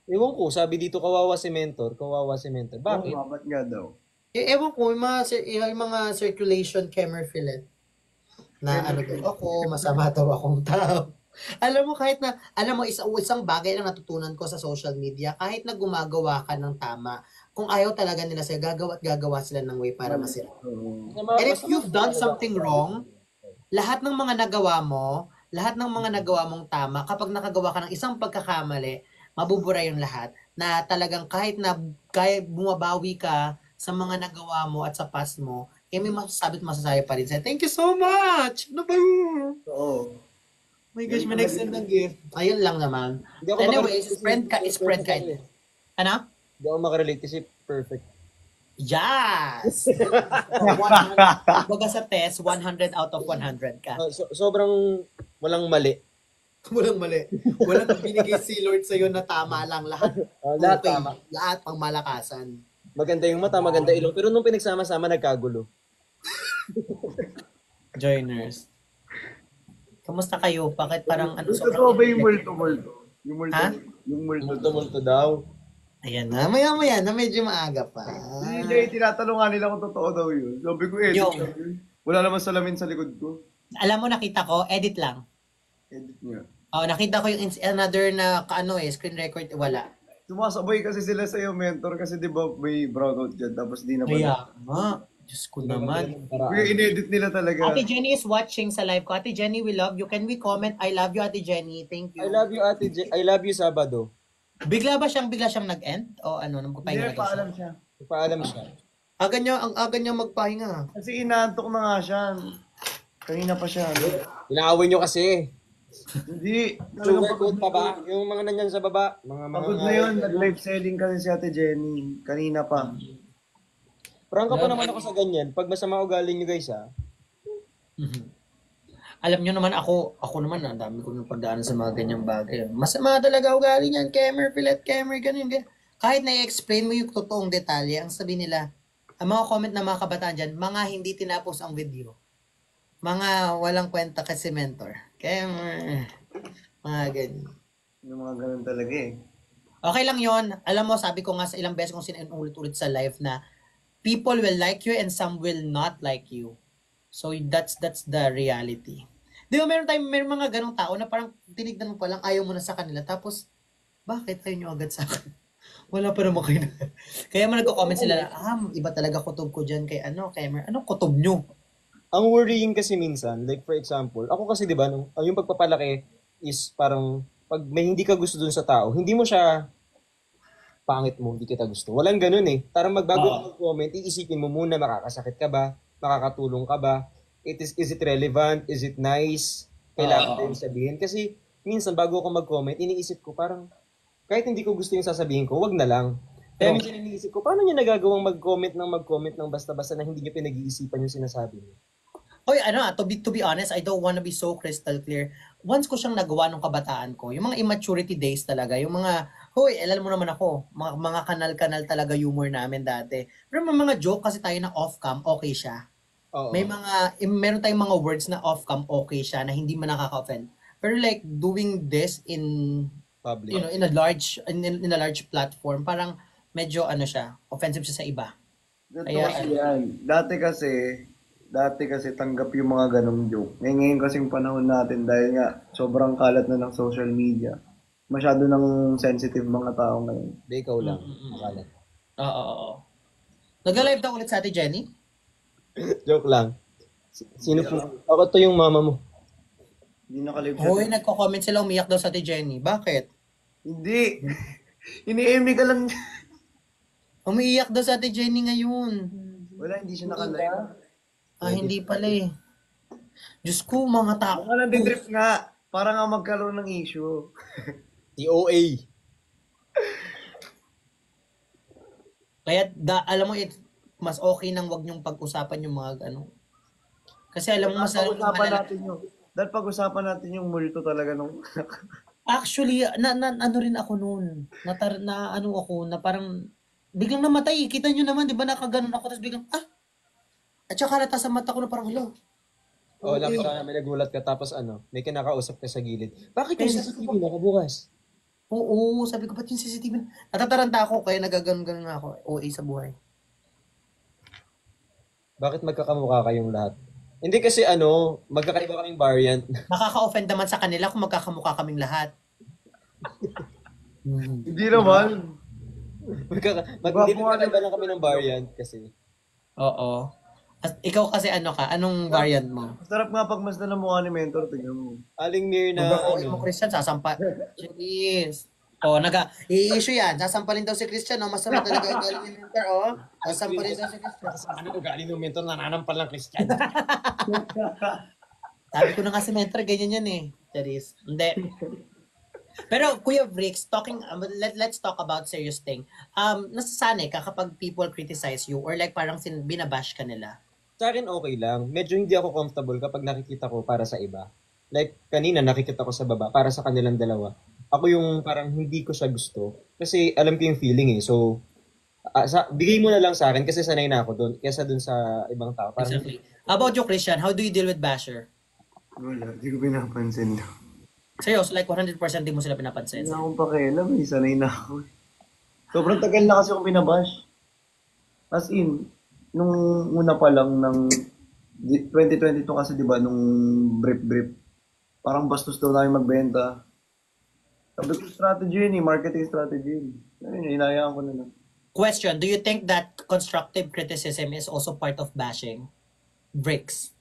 Ewan ko, sabi dito kawawa si mentor. Bakit? Oo, ba't nga daw? Ewan ko, yung mga circulation camera fillet na daw ako, masama daw akong tao. Alam mo, isang bagay na natutunan ko sa social media, kahit na gumagawa ka ng tama, kung ayaw talaga nila sa'yo, gagawa sila ng way para masira. And if you've done something wrong, lahat ng mga nagawa mong tama, kapag nakagawa ka ng isang pagkakamali, mabubura yung lahat, na talagang kahit bumabawi ka sa mga nagawa mo at sa past mo, may masasabi pa rin sa'yo. Thank you so much! Ano ba yun? Oo. My gosh, may nag-send ng gift. Ayun lang naman. Hindi ako Anyways, makarelate spread ka. Ano? Hindi ako makarelate kasi perfect. Yes! Baga sa test, 100 out of 100 ka. Sobrang walang mali. Walang mali. Walang binigay si Lord sa'yo na tama lang. Lahat Lahat okay. tama. Lahat pang malakasan. Maganda yung mata, maganda ilong. Pero nung pinagsama-sama, nagkagulo. Joiners. Kamusta kayo? Bakit parang Totoo ba yung multo? Ha? Yung multo. Multo daw. Ayan na. Maya na medyo maaga pa. Hindi, tinatanong nga nila kung totoo daw yun. Sabi ko, edit Yung- lang yun. Wala naman salamin sa likod ko. Alam mo, nakita ko, edit lang. Edit niya. Nakita ko yung another na screen record, wala. Sumasabay kasi sila sa iyo, mentor, kasi di ba may brownout dyan, tapos di na Kaya nga. Diyos ko naman. Kaya in-edit nila talaga. Ate Jenny is watching sa live ko. Ate Jenny, we love you. Can we comment? I love you, Ate Jenny. Thank you. I love you, Ate J. I love you, Sabado. Bigla siyang nag-end? O ano, nang magpahinga na Hindi, daw siya? paalam siya. Paalam siya. Ang aga niya magpahinga. Kasi inaantok na nga siya. Kanina pa siya. Inaaway nyo kasi. Hindi. Sugarcoat pa ba? Yung mga nanyan sa baba. Pagod na yun. Nag-live selling kasi si Ate Jenny. Kanina pa. Prangka pa naman ako sa ganyan. Pag masama ugali nyo guys ha. Alam niyo naman ako naman, ang dami ko nang pagdaanan sa mga ganyang bagay. Masama talaga ugali niyan, camera, ganun. Kahit na-explain mo yung totoong detalye, ang sabi nila, ang mga comment ng mga kabataan dyan, mga hindi tinapos ang video. Mga walang kwenta kasi mentor. Camera, mga ganyan. Yung mga ganun talaga eh. Okay lang yon. Alam mo, sabi ko nga sa ilang beses kong sinulit-ulit sa live na people will like you and some will not like you. So that's the reality. Di ba meron mga ganong tao na parang tinignan mo pa lang, ayaw mo na sa kanila. Tapos, bakit ayaw nyo agad sa akin? Wala pa naman kayo na. Kaya man nagko-comment sila na, iba talaga kutob ko dyan kay Cameron. Anong kutob nyo? Ang worrying kasi minsan, like for example, ako kasi di ba, yung pagpapalaki is parang, pag may hindi ka gusto dun sa tao, hindi mo siya pangit mo, hindi kita gusto. Walang ganun eh. Parang magbago ka mag-comment, iisipin mo muna, makakasakit ka ba? Makakatulong ka ba? Is it relevant? Is it nice? Kailangan ko yung sabihin. Kasi minsan bago ako mag-comment, iniisip ko parang, kahit hindi ko gusto yung sasabihin ko, wag na lang. Kaya minsan iniisip ko, paano niya nagagawang mag-comment ng basta-basta na hindi niya pinag-iisipan yung sinasabi niya? Oy, to be honest, I don't wanna be so crystal clear. Once ko siyang nagawa nung kabataan ko, yung mga immaturity days talaga, yung mga, alam mo naman ako, mga kanal-kanal talaga humor namin dati. Pero mga joke kasi tayo na off-cam, okay siya. Oo. meron tayong mga words na off-cam okay siya, na hindi man nakaka-offend. Pero like, doing this in, Public. in a large platform, parang medyo siya, offensive siya sa iba. Ganito Kaya, kasi yan. Dati kasi tanggap yung mga ganong joke. Ngayon kasing panahon natin dahil nga sobrang kalat na ng social media. Masyado nang sensitive mga tao ngayon. Hindi, ikaw lang. Akala. Oo. Nag-live daw ulit sa Ate Jenny? Joke lang. Sino po? Ako to yung mama mo. Hindi nakalive Hoy, nagko-comment sila, umiyak daw sa Ate Jenny. Bakit? Hindi. Ini-emi ka lang. Umiiyak daw sa Ate Jenny ngayon. Wala, hindi siya nakalive. Hindi pala eh. Diyos ko, mga tao. Baka nandidrip nga. Para nga magkaroon ng issue. TOA. Kaya, alam mo, mas okay nang wag niyong pag-usapan yung mga Kasi alam mo, mas Pag-usapan natin yung... Dahil pag-usapan natin yung multo talaga nung... Actually, ano rin ako noon. Na parang biglang namatay. Kita nyo naman, di ba, nakaganon ako, tapos biglang, at saka halata sa mata ko na parang, hello. Oo, nakita namin, nagulat ka, tapos may kinakausap ka sa gilid. Bakit yung CCTV nakabukas? Oo, sabi ko, ba't yung CCTV? Natataranta ako, kaya nagaganon-ganon nga ako. OA sa buhay. Bakit magkakamukha kayong lahat? Hindi kasi magkakaiba kaming variant. Nakaka-offend naman sa kanila kung magkakamukha kaming lahat. Hindi naman. Magkakaiba lang kami ng variant kasi. Oo. At ikaw kasi anong variant mo? Sarap nga pagmasdan ng mukha ni Mentor. Tingnan mo. Aling near na Mo Christian, sasampa. Jeez. I-issue yan. Sasampalin daw si Christian, masama talaga ugali ni Mentor, Sasampalin daw si Christian. Ano ugali ng mentor, nananampal ng Christian? Sabi ko na nga si Mentor, ganyan yan eh. Charis. Hindi. Pero Kuya Bricks, let's talk about serious thing. Nasasanay ka kapag people criticize you or like parang binabash ka nila? Sa akin okay lang. Medyo hindi ako comfortable kapag nakikita ko para sa iba. Like kanina nakikita ko sa baba para sa kanilang dalawa. Ako yung parang hindi ko siya gusto kasi alam ko yung feeling eh. So bigay mo na lang sa akin kasi sanay na ako doon kaysa doon sa ibang tao. Parang, Exactly. How about you, Christian? How do you deal with basher? Wala, di ko pinapansin. Seryoso, like 100% di mo sila pinapansin. Hindi akong pakialam eh. Sanay na ako. Sobrang tagal na kasi akong binabash. As in, nung una pa lang ng 2022 kasi di ba nung brief, parang bastos daw namin magbenta. Sabi ko strategy yun eh, marketing strategy yun. Ayun, inayaan ko na lang. Question, do you think that constructive criticism is also part of bashing? Bricks.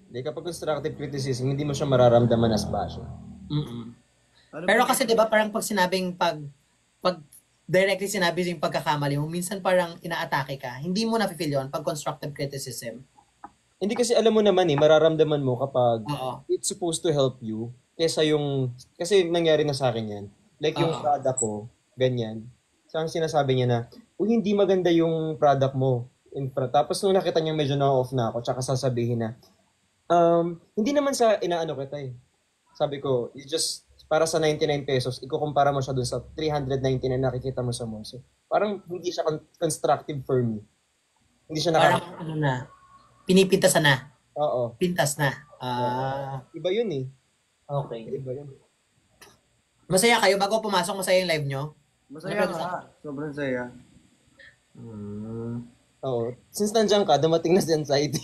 Hindi, kapag constructive criticism, hindi mo siya mararamdaman as basher. Ano Pero ba- kasi 'di ba parang pag sinabing pag directly sinabi yung pagkakamali mo, minsan parang inaatake ka. Hindi mo na-feel 'yon pag constructive criticism. Hindi kasi alam mo naman mararamdaman mo kapag Oo. it's supposed to help you kasi nangyari na sa akin yan. Like yung product ko, ganyan. So ang sinasabi niya na, hindi maganda yung product mo. Tapos nung nakita niya medyo na-off na ako, tsaka sasabihin na, hindi naman sa inaano kita eh. Sabi ko, para sa 99 pesos, ikukumpara mo siya dun sa 399 na nakikita mo sa mall. So, parang hindi siya constructive for me. Hindi siya Parang pinipintas na. Oo. Pintas na. Iba yun eh. Okay. Iba yun. Masaya kayo bago pumasok, masaya yung live nyo? Masaya nga. Sobrang saya. Oo. Since nandiyan ka, dumating na si anxiety.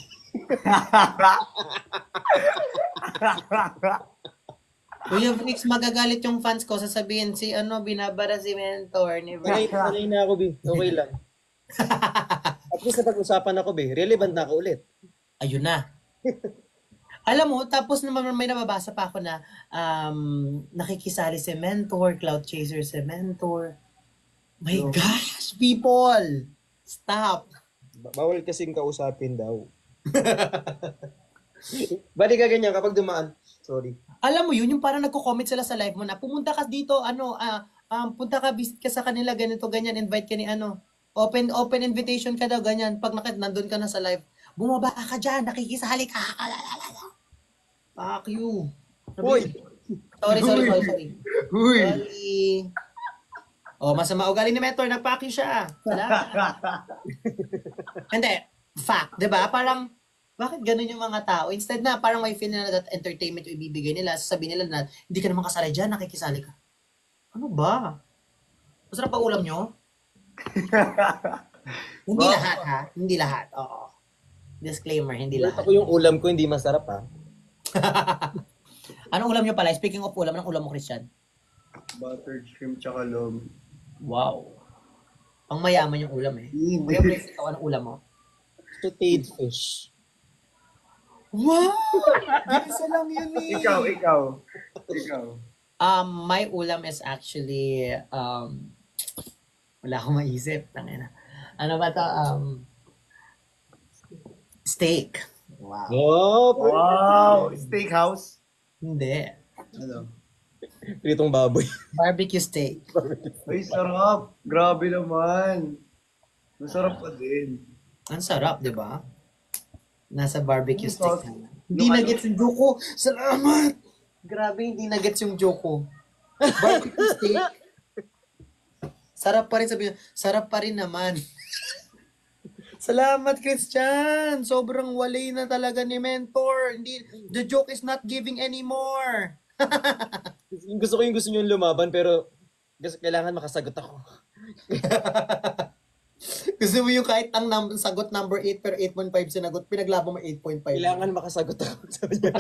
Kuya Bricks, magagalit yung fans ko, sasabihin binabara si Mentor ni Bricks. Sanay na ako, Bi. Okay lang. At least napag-usapan ako, Bi. Relevant na ako ulit. Ayun na. Alam mo, tapos naman may nababasa pa ako na nakikisali si Mentor, cloud chaser si Mentor. My gosh, people! Stop! Bawal kasing kausapin daw. Bali ka ganyan kapag dumaan. Sorry. Alam mo yun, yung parang nagko-comment sila sa live mo na pumunta ka dito, punta ka, visit ka sa kanila, ganito, ganyan, invite ka ni open invitation ka daw, ganyan. Pag nandun ka na sa live, bumaba ka dyan, nakikisali ka. Fuck you. Hoy! Sorry. Uy! Sorry. Masama ugali ni Mentor, nagpaki siya. Salamat. Hindi, fact, 'di ba? Parang Bakit ganun yung mga tao? Instead na parang may feel na that entertainment yung ibibigay nila, sasabihin nila na hindi ka naman kasali dyan, nakikisali ka. Ano ba? Masarap pa ulam nyo? Hindi Wow. lahat ha? Hindi lahat. Oo. Disclaimer, hindi lahat. Ako yung ulam ko hindi masarap ha. Anong ulam nyo pala? Speaking of ulam, anong ulam mo, Christian? Buttered shrimp tsaka lomi. Wow. Pang mayaman yung ulam eh. Hindi. Kuya Brex, ikaw anong ulam mo? Sauteed fish. Wow! Isa lang yun eh. Ikaw. My ulam is actually, wala akong maisip. Tangina. Ano ba to? Steak. Wow. Oh, Wow! Steakhouse. Hindi. Ano? pritong baboy. Barbecue steak. Ay, sarap. Grabe naman. Masarap pa din. Ang sarap, di ba? Nasa barbecue Yung steak sauce. naman. Hindi na-gets yung joke ko. Salamat! Grabe, hindi na-gets yung joke ko. Barbecue steak. Sarap pa rin sabi sarap pa rin naman. Salamat, Christian. Sobrang wali na talaga ni Mentor. Hindi, the joke is not giving anymore. Gusto ko yung gusto nyo lumaban pero kailangan makasagot ako. Gusto mo yung kahit ang sagot number 8 pero 8.5 sinagot, pinaglaban mo 8.5. Kailangan makasagot ako. Sabi niya.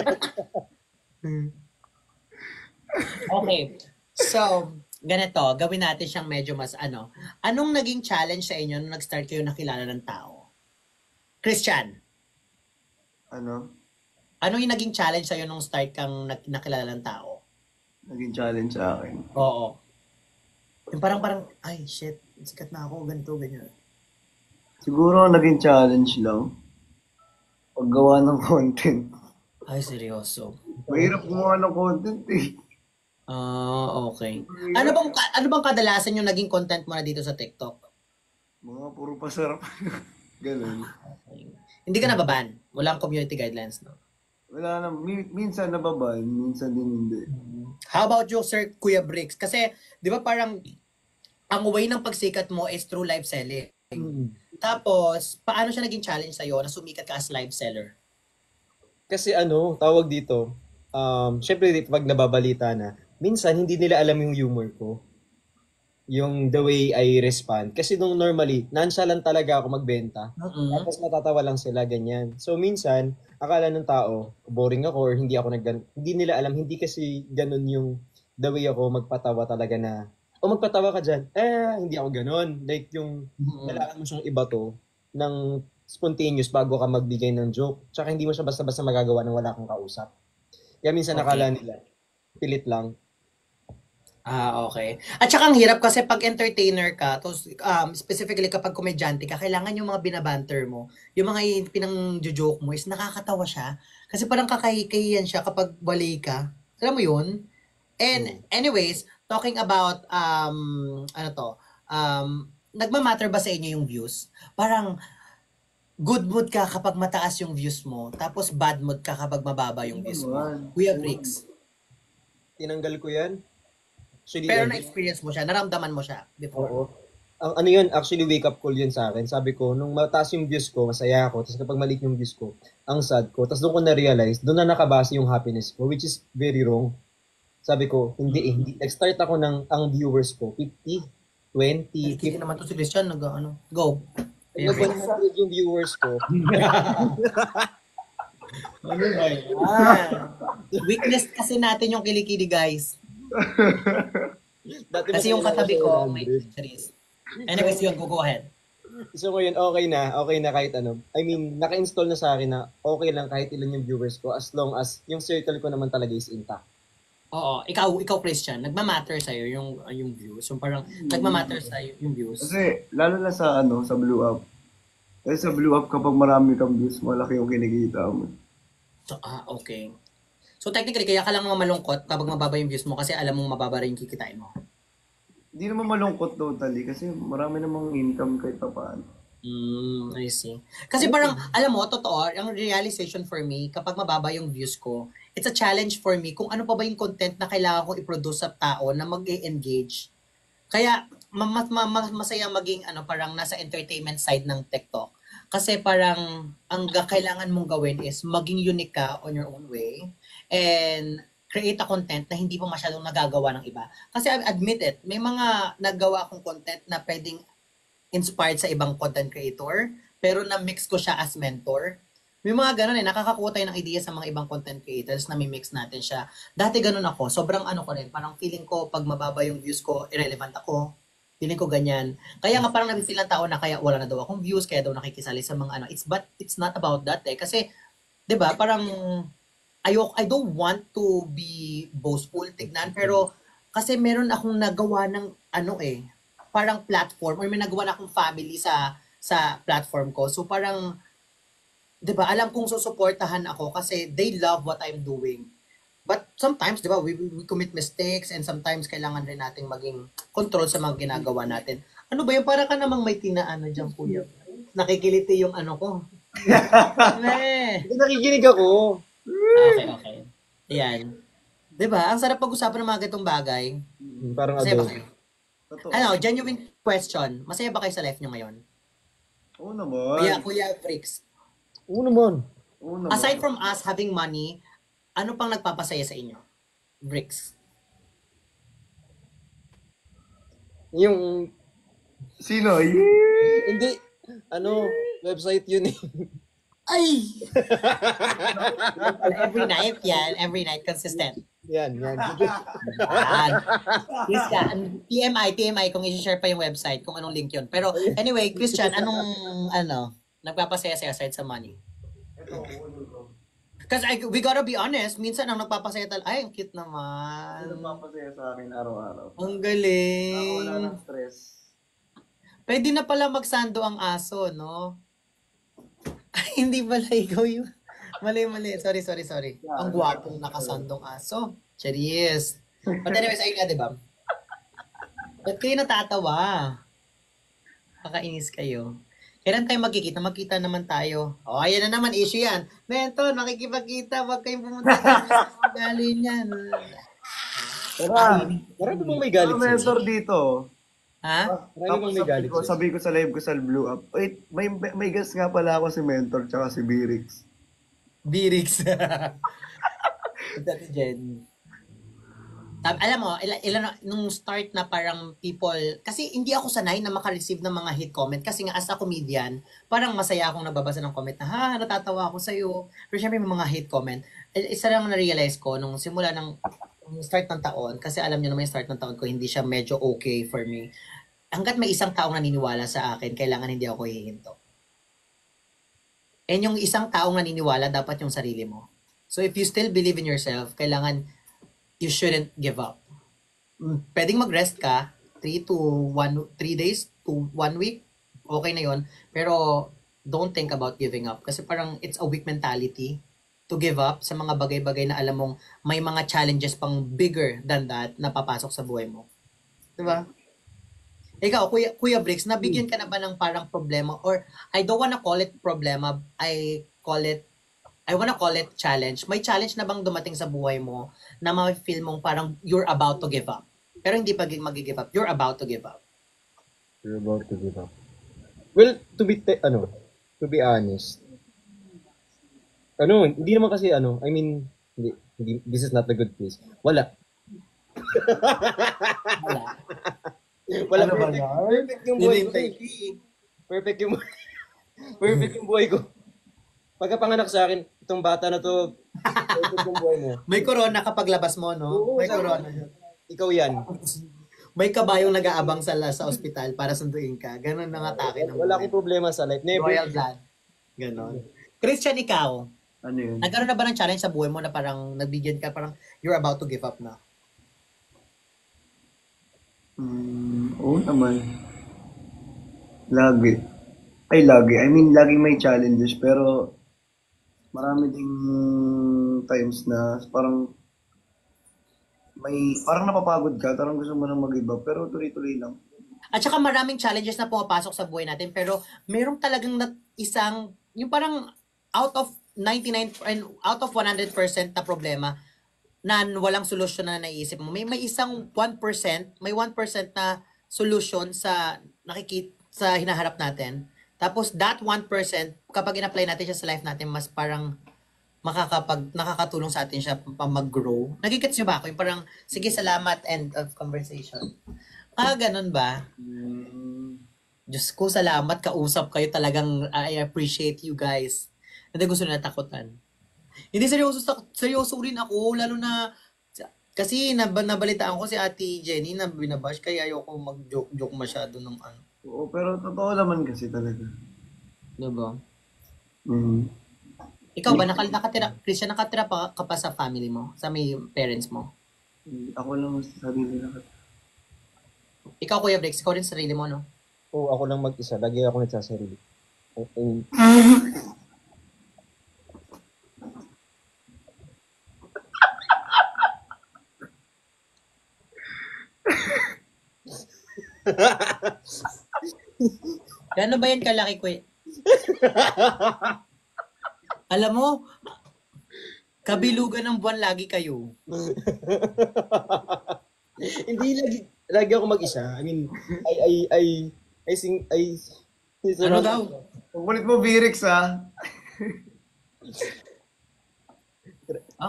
Okay. So, ganito, gawin natin siyang medyo mas ano. Anong naging challenge sa inyo nung nag-start kayo nakilala ng tao? Christian, Ano? ano yung naging challenge sa'yo nung start kang nakilala ng tao? Naging challenge sa akin. Oo. Yung parang, ay, shit, sikat na ako, ganito, ganyan. Siguro ang naging challenge lang. Paggawa ng content. Ay, seryoso. Mahirap gumawa ng content eh. Okay. Ano bang kadalasan yung naging content mo na dito sa TikTok? Mga puro pasarap. Ganun. Okay. Hindi ka nababan? Walang community guidelines, no? Wala na. Minsan nababan, minsan din hindi. How about you, Sir Kuya Bricks? Kasi, di ba parang, ang way ng pagsikat mo is through live selling. Tapos, paano siya naging challenge sa'yo na sumikat ka as live seller? Kasi tawag dito, syempre pag nababalita na, minsan hindi nila alam yung humor ko. Yung the way I respond. Kasi nung normally, nonchalant talaga ako magbenta. Tapos matatawa lang sila, ganyan. So minsan, akala ng tao, boring ako or hindi ako hindi nila alam, hindi kasi ganun yung the way ako magpatawa talaga na, magpatawa ka dyan. Hindi ako ganun. Like yung, kailangan mo siyang ibato ng spontaneous bago ka magbigay ng joke. Tsaka hindi mo siya basta-basta magagawa nang wala kang kausap. Kaya minsan nakala nila, pilit lang. Okay. At saka ang hirap kasi pag entertainer ka, specifically kapag komedyante ka, kailangan yung mga binabanter mo, yung mga pinang-joke mo is nakakatawa siya. Kasi parang kakahiyan siya kapag wali ka. Alam mo yun? And anyways, talking about, nagmamatter ba sa inyo yung views? Parang, good mood ka kapag mataas yung views mo, tapos bad mood ka kapag mababa yung views mo. Kuya Bricks. Tinanggal ko yan. Actually, Pero na-experience mo siya, naramdaman mo siya before. Oo. Ang yun, actually wake up call yun sa akin. Sabi ko, nung mataas yung views ko, masaya ako. Tapos kapag maliit yung views ko, ang sad ko. Tapos doon ko na-realize, doon na nakabase yung happiness ko, which is very wrong. Sabi ko, hindi. Nag-start ako ang viewers ko, 50, 20, Hindi naman to si Christian, go. Pag 100 yung viewers ko, Ano ba yan? Weakness kasi natin yung kilikili, guys. dati Kasi yung masaya katabi ako ko, sa may 100. series. Anyways, yun, go ahead. So ngayon, okay na kahit ano. I mean, naka-install na sa akin na okay lang kahit ilan yung viewers ko as long as yung circle ko naman talaga is intact. Oo, ikaw Christian, nagmamatter sa'yo yung views. Yung parang, nagmamatter sa'yo yung views. Kasi, lalo na sa sa Blue Up. Kasi sa Blue Up, kapag marami kang views, malaki yung kinikita mo. So, okay. So technically, kaya ka lang malungkot kapag mababa yung views mo kasi alam mong mababa rin yung kikitain mo. Hindi naman malungkot totally kasi marami namang income kahit pa paano. I see. Kasi parang, alam mo, totoo, ang realization for me, kapag mababa yung views ko, it's a challenge for me kung ano pa ba yung content na kailangan kong i-produce sa tao na mag-engage. Kaya, masaya maging parang nasa entertainment side ng TikTok. Kasi parang kailangan mong gawin is maging unique ka on your own way and create a content na hindi pa masyadong nagagawa ng iba. Kasi I admit it, may mga naggawa akong content na pwedeng inspired sa ibang content creator, pero na-mix ko siya as mentor. May mga ganun nakakakuha tayo ng idea sa mga ibang content creators na mix natin siya. Dati ganun ako, sobrang ano ko rin, parang feeling ko pag mababa yung views ko, irrelevant ako. Feeling ko ganyan. Kaya nga parang nafe-feel ng tao na kaya wala na daw akong views, kaya daw nakikisali sa mga ano. It's not about that Kasi, 'di ba, parang I don't want to be boastful tignan, pero kasi meron akong nagawa ng parang platform or may nagawa na akong family sa platform ko. So parang 'di ba, alam kong susuportahan ako kasi they love what I'm doing. But sometimes, 'di ba, we commit mistakes and sometimes kailangan rin nating maging control sa mga ginagawa natin. Ano ba 'yung para ka namang may tinaano diyan, kuya? Nakikiliti 'yung ano ko. Hindi nakikinig ako. Okay. Ayan. 'Di ba? Ang sarap pag-usapan ng mga ganitong bagay. Parang Masaya ba adult. kayo? Totoo. Genuine question. Masaya ba kayo sa life nyo ngayon? Oo naman. Kuya Bricks. Oo naman. Oo naman. Aside from us having money, ano pang nagpapasaya sa inyo? Bricks. Yung, Sino? hindi, website yun eh. Ay! Every night, consistent. Yan. Yan. Christian, TMI, kung i-share pa yung website, kung anong link yun. Pero anyway, Christian, nagpapasaya sa'yo aside sa money? Kasi we gotta be honest, minsan ang nagpapasaya ay, ang cute naman. Ano nagpapasaya sa akin araw-araw? Ang Wala galing. ng stress. Pwede na pala magsando ang aso, no? Ay, hindi pala ikaw yun. Mali. Sorry. Ang gwapong nakasandong aso. Cheers. But anyways, ayun nga, diba? Ba't kayo natatawa? Kakainis kayo. Kailan tayo magkikita? Magkita naman tayo. Oh, ayan na naman, issue yan. Mentor, makikipagkita. Huwag kayong pumunta sa gali niyan. Tara! Marami bang may galit Ano sa'yo? mentor dito? Ha? Marami bang may galit sa'yo? Sabi ko sa live ko sa Blue Up, wait, may guest nga pala ako si mentor tsaka si Birix. Birix. Dati Jen. Alam mo, nung start na parang people, kasi hindi ako sanay na makareceive ng mga hate comment kasi nga as a comedian, parang masaya akong nababasa ng comment na, natatawa ako sa'yo. Pero syempre may mga hate comment. Isa lang na-realize ko nung simula ng start ng taon, kasi alam niyo naman yung start ng taon ko, hindi siya medyo okay for me. Hanggat may isang taong naniniwala sa akin, kailangan hindi ako hihinto. And yung isang taong naniniwala, dapat yung sarili mo. So if you still believe in yourself, kailangan you shouldn't give up. Pwedeng mag-rest ka, 3 days to 1 week, okay na yon. Pero don't think about giving up. Kasi parang it's a weak mentality to give up sa mga bagay-bagay na alam mong may mga challenges pang bigger than that na papasok sa buhay mo. Diba? Ikaw, Kuya Bricks, nabigyan ka na ba ng parang problema? Or I don't wanna call it problema, I wanna call it challenge. May challenge na bang dumating sa buhay mo na ma-feel mong parang you're about to give up? Pero hindi pa mag-give up. You're about to give up. You're about to give up. Well, to be honest, hindi naman kasi hindi, this is not a good place. Wala. Wala Ano ba perfect, yan? perfect yung buhay ko. Nilintay Perfect yung buhay ko. Pagkapanganak sa akin, itong bata na to, perfect yung buhay mo. May corona kapag labas mo, no? Oo, May sabi- corona. Ikaw yan. May kabayong nag-aabang sa ospital para sunduin ka. Ganon ang atake ng Wala akong problema sa life. Never. royal blood. Ganon. Christian, ikaw, Ano yun? nagkaroon na ba ng challenge sa buhay mo na parang nabigyan ka, parang you're about to give up na? Oo naman. Lagi. I mean, laging may challenges, pero marami ding times na parang napapagod ka, parang gusto mo na mag-iba, pero tuloy-tuloy lang. At saka maraming challenges na pumapasok sa buhay natin, pero merong talagang yung parang out of 99 and out of 100% na problema na walang solusyon na naiisip mo. May isang 1%, may 1% na solution sa sa hinaharap natin. Tapos that 1%, kapag in-apply natin siya sa life natin, mas parang nakakatulong sa atin siya pa mag-grow. Nagigets niyo ba ako? Yung parang, sige, salamat, end of conversation. Ganun ba? Diyos ko, salamat, kausap kayo talagang, I appreciate you guys. Hindi gusto na takutan. Hindi, seryoso rin ako, lalo na, kasi nabalitaan ko si Ate Jenny na binabash, kaya ayoko mag-joke masyado ng ano. Oo, pero totoo naman kasi talaga. Diba? Mm. Ikaw ba, nakatira, Christian, nakatira pa ka pa sa family mo? Sa may parents mo? Ako lang sa sarili na. Ikaw, Kuya Brex, ikaw rin sa sarili mo, no? Oo, ako lang mag-isa. Lagi ako nagsasarili. Okay. Gano'n ba yan kalaki, Kuya? Alam mo, kabilugan ng buwan lagi kayo. Hindi lagi ako mag-isa. I mean, Ano daw? Ang kulit mo, Virix, ha?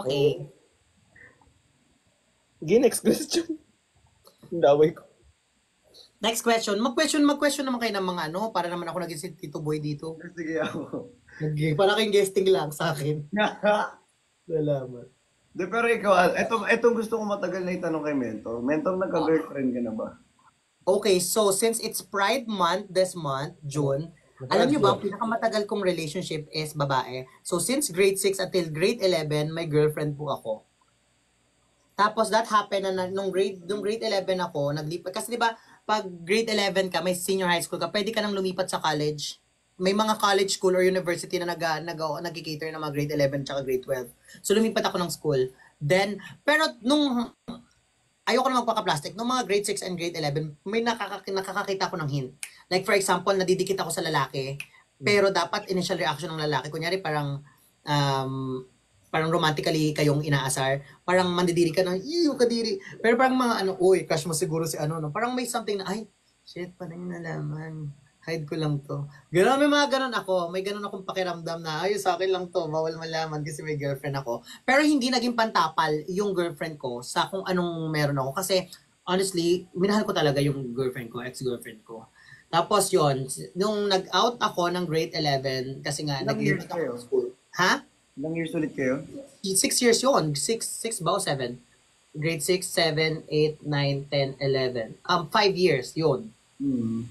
Okay. Okay, next question. Ang daway ko. Next question. Mag-question naman kayo ng mga ano, para naman ako naging si Tito Boy dito. Sige ako. Para kayong guesting lang sa akin. Salamat. De, pero ikaw, etong gusto ko matagal na itanong kay Mentor. Mentor, nagka-girlfriend ka na ba? Okay, so since it's Pride Month this month, June, alam niyo ba, ang pinakamatagal kong relationship is babae. So since grade 6 until grade 11, may girlfriend po ako. Tapos that happened na nung grade 11 ako, naglipat. Kasi di ba, pag grade 11 ka, may senior high school ka, pwede ka nang lumipat sa college. May mga college school or university na nag-cater ng mga grade 11 tsaka grade 12. So lumipat ako ng school. Then, pero nung ayoko na magpaka-plastic, nung mga grade 6 and grade 11, may nakakakita ko ng hint. Like for example, nadidikit ako sa lalaki, pero dapat initial reaction ng lalaki, kunyari parang romantically kayong inaasar, parang mandidiri ka ng, iyo kadiri. Pero parang mga uy, crush mo siguro si no? Parang may something na, ay, shit, parang nalaman. Hide ko lang to. Ganun, may mga ganun ako. May ganun akong pakiramdam na, ay, sa akin lang to, bawal malaman kasi may girlfriend ako. Pero hindi naging pantapal yung girlfriend ko sa kung anong meron ako. Kasi, honestly, minahal ko talaga yung girlfriend ko, ex-girlfriend ko. Tapos yon nung nag-out ako ng grade 11, kasi nga, nag-limit ako ng school. Ha? Ilang years ulit kayo? 6 years yun. 6 ba o 7? Grade 6, 7, 8, 9, 10, 11. 5 years, yun.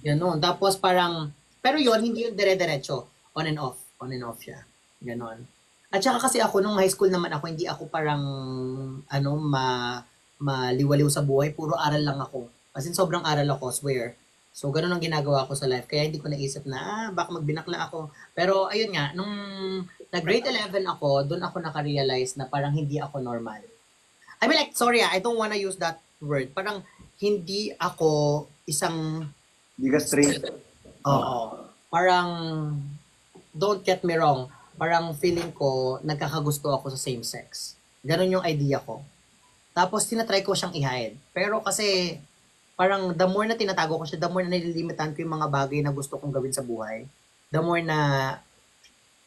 Ganon. Tapos parang, pero yun, hindi yung dire-diretso. On and off. On and off siya. Ganon. At saka kasi ako, nung high school naman ako, hindi ako parang, maliwaliw sa buhay. Puro aral lang ako. As in, sobrang aral ako, swear. So, ganun ang ginagawa ko sa life. Kaya hindi ko naisip na, baka magbinakla ako. Pero, ayun nga, nung nag-grade 11 ako, doon ako nakarealize na parang hindi ako normal. I mean like, sorry I don't wanna use that word. Parang, hindi ako isang... Hindi ka straight? Oo. Parang, don't get me wrong, parang feeling ko, nagkakagusto ako sa same sex. Ganon yung idea ko. Tapos, tinatry ko siyang i-hide. Pero kasi, parang the more na tinatago ko siya, the more na nililimitan ko yung mga bagay na gusto kong gawin sa buhay. The more na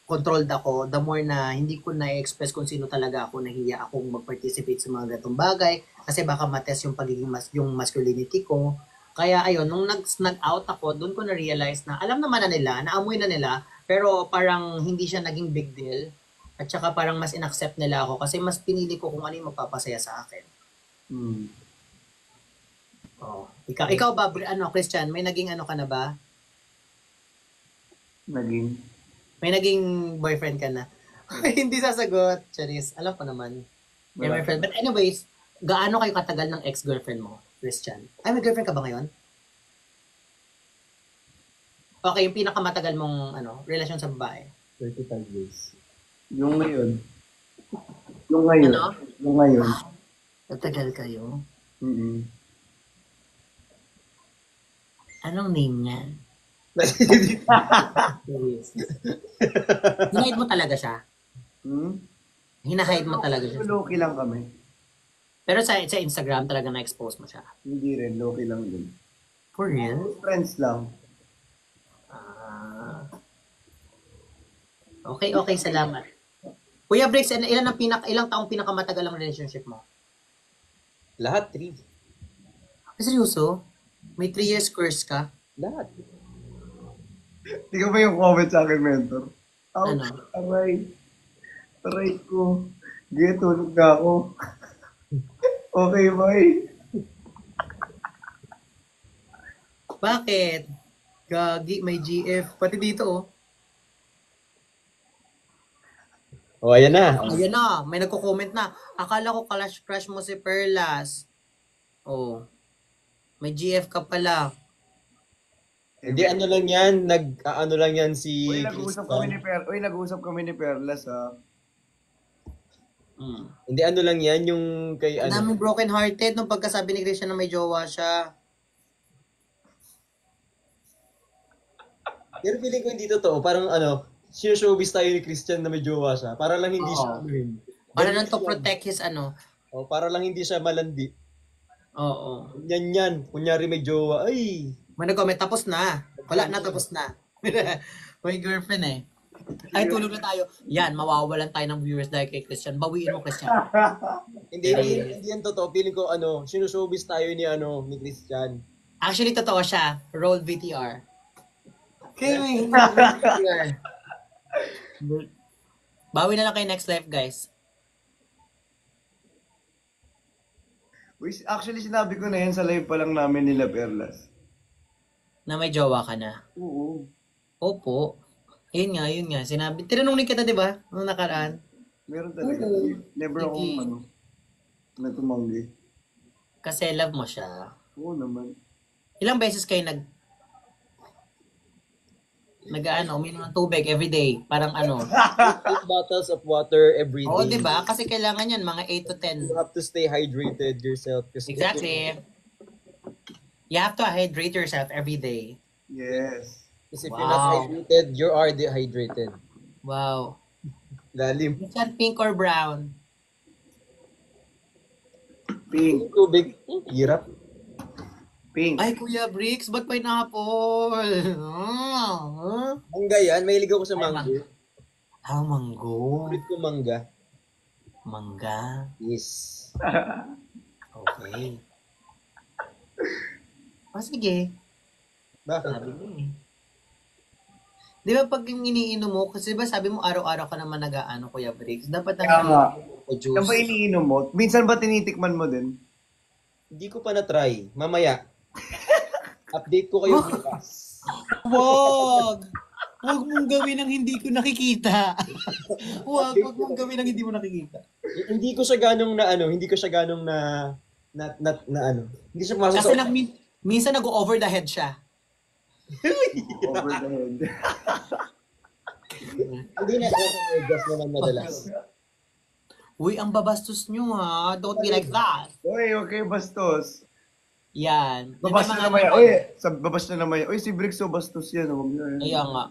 controlled ako, the more na hindi ko na-express kung sino talaga ako, nahiya akong mag-participate sa mga gatong bagay kasi baka matest yung pagiging yung masculinity ko. Kaya ayun, nung nag-out ako, doon ko na-realize na alam naman na nila, naamoy na nila, pero parang hindi siya naging big deal. At saka parang mas in-accept nila ako kasi mas pinili ko kung ano yung magpapasaya sa akin. Oh. Ikaw ba, Christian, may naging ka na ba? May naging boyfriend ka na? Hindi sasagot, Charis. Alam ko naman. Yeah, my friend. But anyways, gaano kayo katagal ng ex-girlfriend mo, Christian? Ay, may girlfriend ka ba ngayon? Okay, yung pinakamatagal mong relasyon sa babae. 35 years. Yung ngayon. Yung ngayon. Katagal kayo? Anong name niyan? Hinahide mo talaga siya? Hinahide mo talaga siya? Low-key lang kami. Pero sa Instagram talaga na-expose mo siya? Hindi rin, low-key lang din. For real? Friends lang. Okay, okay, salamat. Kuya Briggs, ilang taong pinakamatagal ang relationship mo? Lahat, 3. Seryoso? May 3 years course ka? Lahat. Tingnan mo yung comment sa akin, mentor. Ano? Aray. Aray ko. Sige, tulog na ako. Okay, bye. Bakit? Gagi, may GF. Pati dito, oh. O, ayan na. Ayan na, may nagko-comment na. Akala ko crush mo si Perlas. Oh. May GF ka pala. Hindi, ano lang yan. Ano lang yan si Uy, nag-uusap kami ni Christian. nag-uusap kami ni Perlas, ha. Hindi, ano lang yan. Yung kay Ang ano. daming broken hearted nung pagkasabi ni Christian na may jowa siya. Pero feeling ko hindi totoo. Parang ano, showbiz tayo ni Christian na may jowa siya. Para lang hindi siya anuhin. Para lang to protect his ano. O, para lang hindi siya malandi. Oo. Yan. Kunyari may jowa. Ay! May nag-comment, tapos na. Wala na, tapos na. May girlfriend eh. Ay, tulog na tayo. Yan, mawawalan tayo ng viewers dahil kay Christian. Bawiin mo, Christian. Hindi yan totoo. Feeling ko ano, showbiz tayo ni Christian. Actually, totoo siya. Roll VTR. Okay, bawi na lang kayo next live, guys. Uy, actually, sinabi ko na yan sa live pa lang namin nila, Perlas. Na may jowa ka na. Oo. Opo. Yun nga. Sinabi. Tinanong ni kita, di ba? Nung nakaraan. Meron talaga. Oo. Never akong, nagtumanggi. Kasi love mo siya. Oo naman. Ilang beses kayo uminom ng tubig every day. Parang 8 bottles of water every day. Oo, di ba? Kasi kailangan yan, mga 8 to 10. You have to stay hydrated yourself. Exactly. You have to hydrate yourself every day. Yes. Kasi if you're not hydrated, you are dehydrated. Wow. Lalim. Is that pink or brown? Pink. Tubig. Hirap. Pink. Ay, Kuya Briggs, ba't pineapple? Mangga yan. Mahilig ako sa mango. Manggo. Favorite ko mangga. Mangga. Yes. Okay. Sige. Bakit? Sabi mo eh. Di ba pag yung iniinom mo, kasi ba sabi mo araw-araw ka naman nag-aano, Kuya Briggs, dapat ang Tama. juice. Yan ba iniinom mo? Minsan ba tinitikman mo din? Hindi ko pa na-try. Mamaya. Update ko kayo bukas. Wag! Huwag mong gawin ang hindi ko nakikita. Huwag mong gawin ang hindi mo nakikita. Hindi ko siya ganong na hindi siya pumasok Kasi sa... minsan nag-over the head siya. Over the head. Hindi na gas naman madalas. Uy, ang babastos nyo ha. Don't be like that. Uy, okay, bastos. Yan. Babas na naman yan. Uy, babas na naman yan. Uy, si Brixo, bastos yan. Huwag na yan. Kaya nga.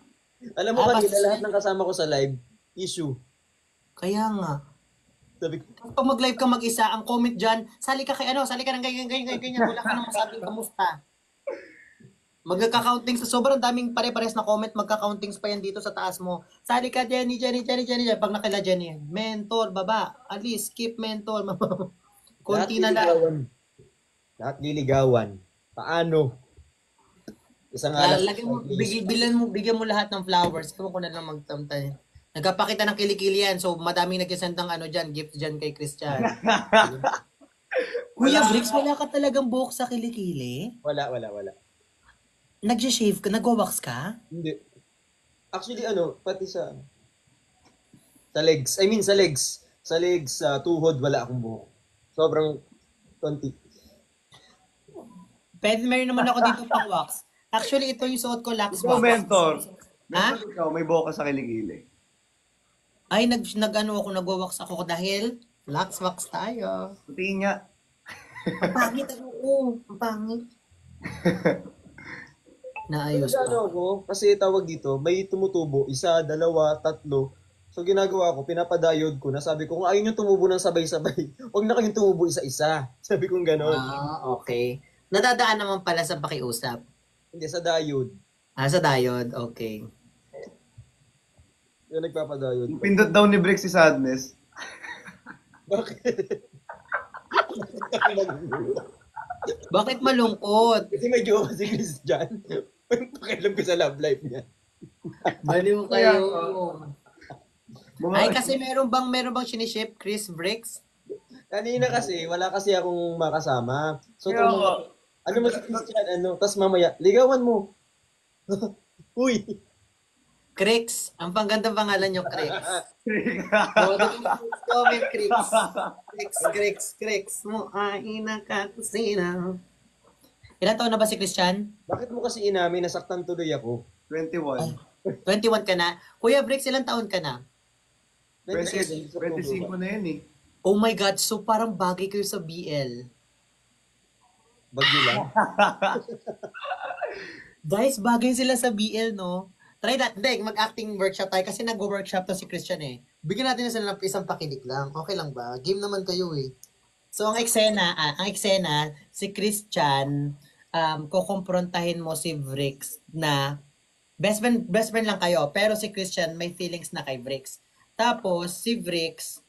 Alam mo kanina, basta- lahat ng kasama ko sa live, issue. Kaya nga. Sabi ko, Pag mag-live ka mag-isa, ang comment dyan, sali ka ng ganyan. Wala ka nang masabing kamusta. Magkaka-countings, sobrang daming pare-pares na comment, magka-countings pa yan dito sa taas mo. Sali ka, Jenny. Pag nakila Jenny, mentor, baba, alis, skip mentor. Konti na lang. Lahat liligawan. Paano? Isang alas. Lalagyan mo, bigyan mo lahat ng flowers. Kaya ko na lang magtamtay. Nagkapakita ng kilikili yan. So, madaming nag-send ng gift dyan kay Christian. Kuya Briggs, wala ka talagang buhok sa kilikili? Wala. Nag-shave ka? Nag-wax ka? Hindi. Actually, pati sa legs. Sa legs. Sa legs, sa tuhod, wala akong buhok. Sobrang konti. Pwede meron naman ako dito pang wax. Actually, ito yung suot ko, lax Ikaw, wax. mentor. Ha? Mentor ikaw, may buhok ka sa kiligili. Ay, nag-wax ako dahil lax wax tayo. Putiin nga. Ang pangit ang pangit. Naayos pa. Ako, kasi tawag dito, may tumutubo, 1, 2, 3. So ginagawa ko, pinapadiode ko na sabi ko, kung ayaw nyo tumubo ng sabay-sabay, huwag na kayong tumubo isa-isa. Sabi kong gano'n. Okay. Nadadaan naman pala sa pakiusap. Hindi, sa diode. Sa diode, okay. Yung nagpapadayod. Yung pindot daw ni Brix si Sadness. Bakit? Bakit malungkot? Kasi may jowa si Christian. Pakialam ko sa love life niya. Baliw kayo. Mga, Ay, kasi meron bang siniship Chris Bricks? Kanina kasi, wala kasi akong makasama. So, Kaya nga. ano mo si Christian, tas mamaya, ligawan mo. Uy! Crix. Ang panggandang pangalan nyo, Crix. Oh, comment, Crix. Crix. Mo ay nakakusina. Ilan taon na ba si Christian? Bakit mo kasi inamin, nasaktan tuloy ako? 21. 21 ka na? Kuya Bricks, ilan taon ka na? 25 na yun eh. Oh my God, so parang bagay kayo sa BL. Bagyo lang. Guys, bagay sila sa BL, no? Try that. Hindi, mag-acting workshop tayo kasi nag-workshop to si Christian eh. Bigyan natin na sila ng isang pakilig lang. Okay lang ba? Game naman kayo eh. So, ang eksena, si Christian, kukomprontahin mo si Bricks na best friend lang kayo, pero si Christian may feelings na kay Bricks. Tapos, si Bricks,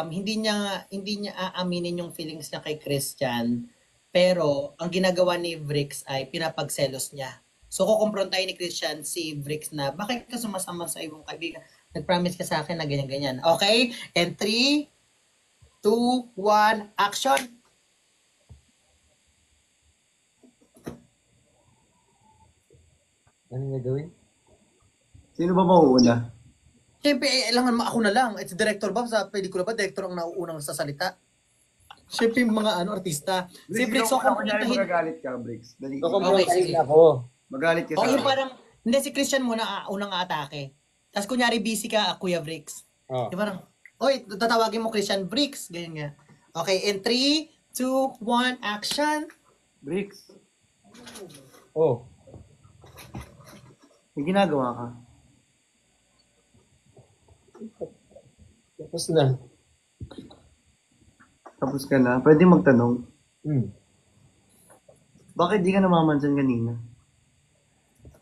hindi niya aaminin yung feelings niya kay Christian, pero ang ginagawa ni Bricks ay pinapagselos niya. So, kukumprontahin ni Christian si Bricks na, bakit ka sumasama sa ibang kaibigan? Nag-promise ka sa akin na ganyan-ganyan. Okay? And 3, 2, 1, action! Anong gagawin? Sino ba mauuna? Siyempre, kailangan ako na lang. It's director ba? Sa pelikula ba, director ang nauunang sasalita? Siyempre, yung mga artista. Si Bricks, so kumprontahin. kumprontahin. Magagalit ka, Bricks. Dali. Kukumprontahin ako. Magalit ka O sa yung akin. parang, hindi si Christian muna unang atake. Tapos kunyari busy ka, Kuya Bricks. Oh. Yung parang, oy, tatawagin mo Christian Bricks. Ganyan nga. Okay, in 3, 2, 1, action. Bricks, Oh. may ginagawa ka. Tapos na. Tapos ka na. Pwede magtanong. Hmm. Bakit di ka namamansan kanina?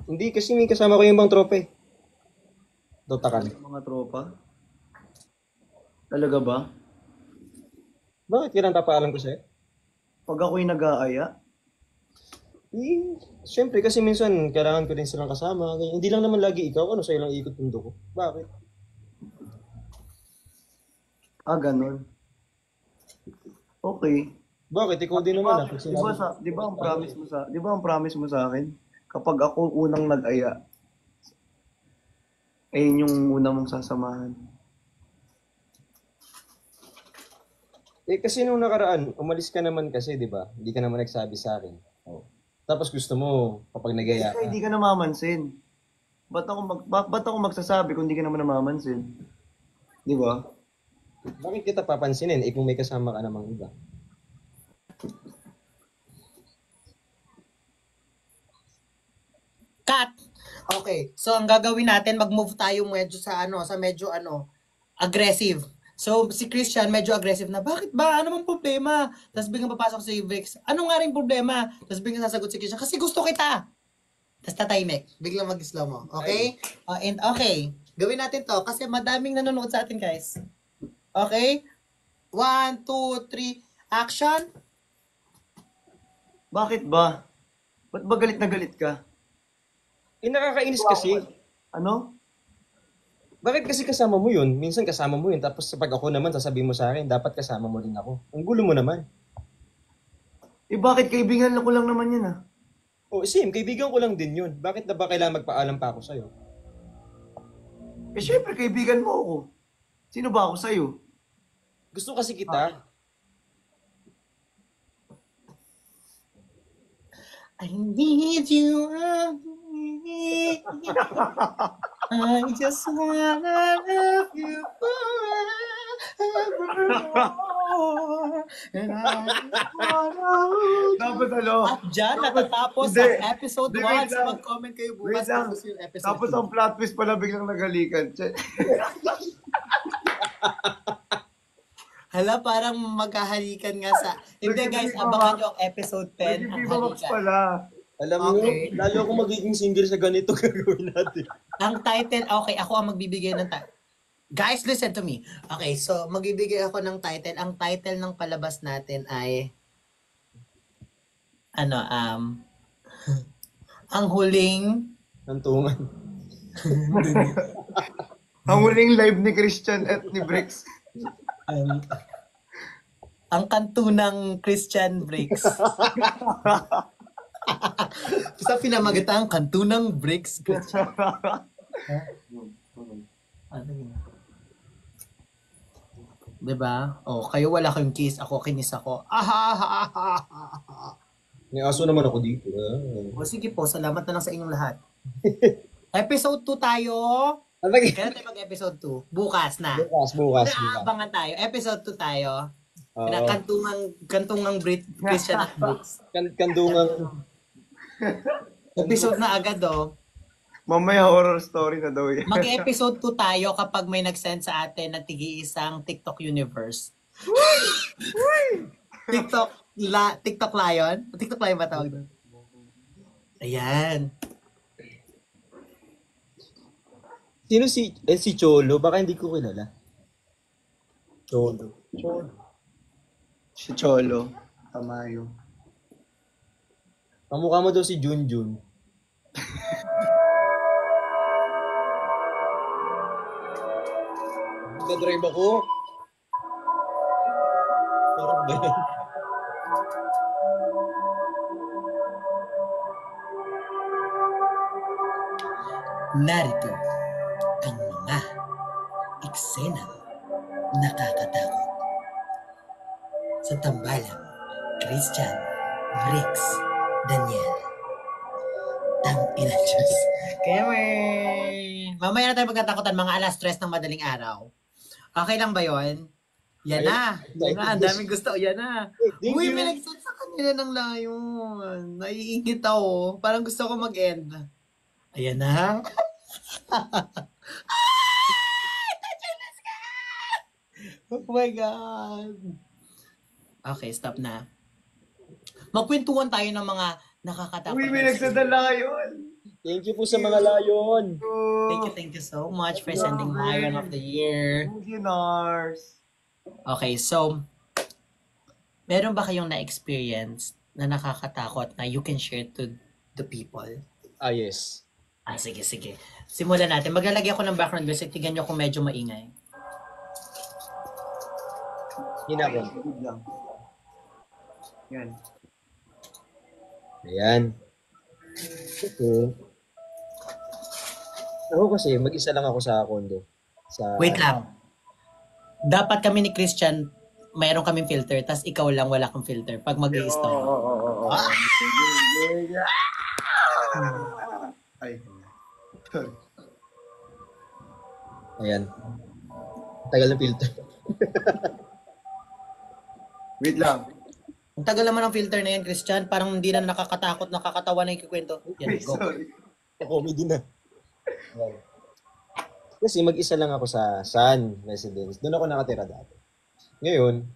Hindi, kasi may kasama ko yung ibang trope. Dotakan. Mga tropa? Talaga ba? Bakit kailan papaalam ko sa'yo? Pag ako'y nag-aaya? Eh, siyempre kasi minsan kailangan ko din silang kasama. Ganyan. Hindi lang naman lagi ikaw. Ano sa'yo lang ikot mundo ko? Bakit? Ah, ganun. Okay. Bakit? Ikaw din naman. Di ba ang promise mo sa akin? Kapag ako unang nag-aya, ayun yung una mong sasamahan. Eh, kasi nung nakaraan, umalis ka naman kasi, di ba? Hindi ka naman nagsabi sa akin. Oh. Tapos gusto mo, kapag nag-aya Kasi ka. hindi ka namamansin. Ba't ako magsasabi kung hindi ka naman namamansin? Di ba? Bakit kita papansinin? Eh, kung may kasama ka namang iba. Cut! Okay, so ang gagawin natin, mag-move tayo medyo sa aggressive. So, si Christian medyo aggressive na, bakit ba? Ano bang problema? Tapos biglang papasok si Bricks. Ano nga rin problema? Tapos biglang sasagot si Christian, kasi gusto kita. Tapos tatahimik. Biglang mag-slow mo. Okay? And okay, gawin natin to kasi madaming nanonood sa atin, guys. Okay? 1, 2, 3, action! Bakit ba? Ba't ba galit na galit ka? Eh, nakakainis kasi. Ano? Bakit kasi kasama mo yun? Minsan kasama mo yun. Tapos pag ako naman, sasabihin mo sa akin, dapat kasama mo rin ako. Ang gulo mo naman. Eh bakit kaibigan ko lang naman yun ah? O, same, kaibigan ko lang din yun. Bakit na ba kailangan magpaalam pa ako sa'yo? Eh syempre kaibigan mo ako. Sino ba ako sa'yo? Gusto kasi kita. I need you. I just wanna love you forevermore. And I just wanna hold you. Dapat ano? At dyan, natatapos Hindi. ang episode Hindi, 1. wait So lang. mag-comment kayo Wait bukas lang. tapos yung episode Tapos 2. ang plot twist pala biglang nagalikan. Hala, parang maghahalikan nga sa... Hindi guys, Naging abangan nyo ang episode 10. Naging Ang Viva Max halikan. pala. Alam mo, Okay. lalo akong magiging singer sa ganito gagawin natin. Ang title, okay, ako ang magbibigay ng title. Guys, listen to me. Okay, so magbibigay ako ng title. Ang title ng palabas natin ay ang huling Nantungan. Ang huling live ni Christian at ni Bricks. ang kantunang Christian Bricks. Sa pinamagatang kantunang Bricks. Ano yun? Diba? Oh, kayo wala kayong kiss, ako kinis ako. May aso naman ako dito. O sige po, salamat na lang sa inyong lahat. Episode 2 tayo. Kaya tayo mag-episode 2. Bukas na. Bukas. Naabangan tayo. Episode 2 tayo. Oo. Kantungang Christian at Bricks. Kandungang. Episode na agad Mamaya horror story na daw yan. Mag-episode 2 tayo kapag may nag-send sa atin na tigi-isang TikTok universe. TikTok Lion? TikTok Lion ba tawag doon? Ayan. Sino si Cholo? Baka hindi ko kilala. Cholo. Si Cholo. Tamayo. Kamukha mo daw si Junjun. Nagdadrive ako. Parang ba yan? Narito ang mga eksenang nakakatakot. Sa tambalang Christian, Bricks, Daniel. Ina Diyos. Mamaya na tayo magkatakutan mga alas 3 ng madaling araw. Okay lang ba yon? Yan na. Yan na. Ang daming gusto. Yan na. Uy, may nagsasabi sa kanila ng layon. Naiingit ako. Parang gusto ko mag-end. Ayan na. Oh my God. Okay, stop na. Magkwentuhan tayo ng mga nakakatakot. Uy, may nagsadala yun. Thank you po sa mga layon. Thank you so much for sending Lion of the Year. Thank you, Nars. Okay, so, meron ba kayong na-experience na nakakatakot na you can share to the people? Yes. Sige. Simulan natin. Maglalagay ako ng background music. Tignan nyo kung medyo maingay. Hinabon. Good lang. Yan. Ayan. Okay. Ako kasi, mag-isa lang ako sa condo. Wait lang. Dapat kami ni Christian, mayroon kaming filter, tas ikaw lang wala kang filter pag mag-i-stop. Oo. Ay. Sorry. Ayan. Tagal ng filter. Wait lang. Ang tagal naman ng filter na yan, Christian. Parang hindi na nakakatakot, nakakatawa na yung kikwento. Yan, go. Sorry. Comedy na. Ayan. Kasi mag-isa lang ako sa San Residence. Doon ako nakatira dati. Ngayon,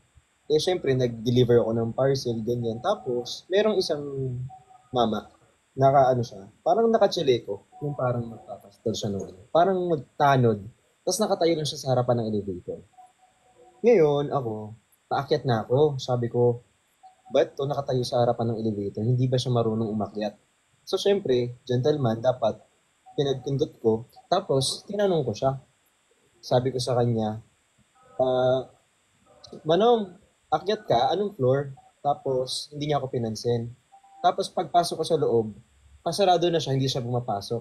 syempre, nag-deliver ako ng parcel, ganyan. Tapos, merong isang mama, parang nakachileko. Yung parang magpapastol siya noon. Parang magtanod. Tapos nakatayo lang siya sa harapan ng elevator. Ngayon, ako, paakyat na ako. Sabi ko, ba't to nakatayo sa harapan ng elevator? Hindi ba siya marunong umakyat? So, syempre, gentleman, dapat pinagpindot ko. Tapos, tinanong ko siya. Sabi ko sa kanya, Manong, akyat ka? Anong floor? Tapos, hindi niya ako pinansin. Tapos, pagpasok ko sa loob, pasarado na siya, hindi siya bumapasok.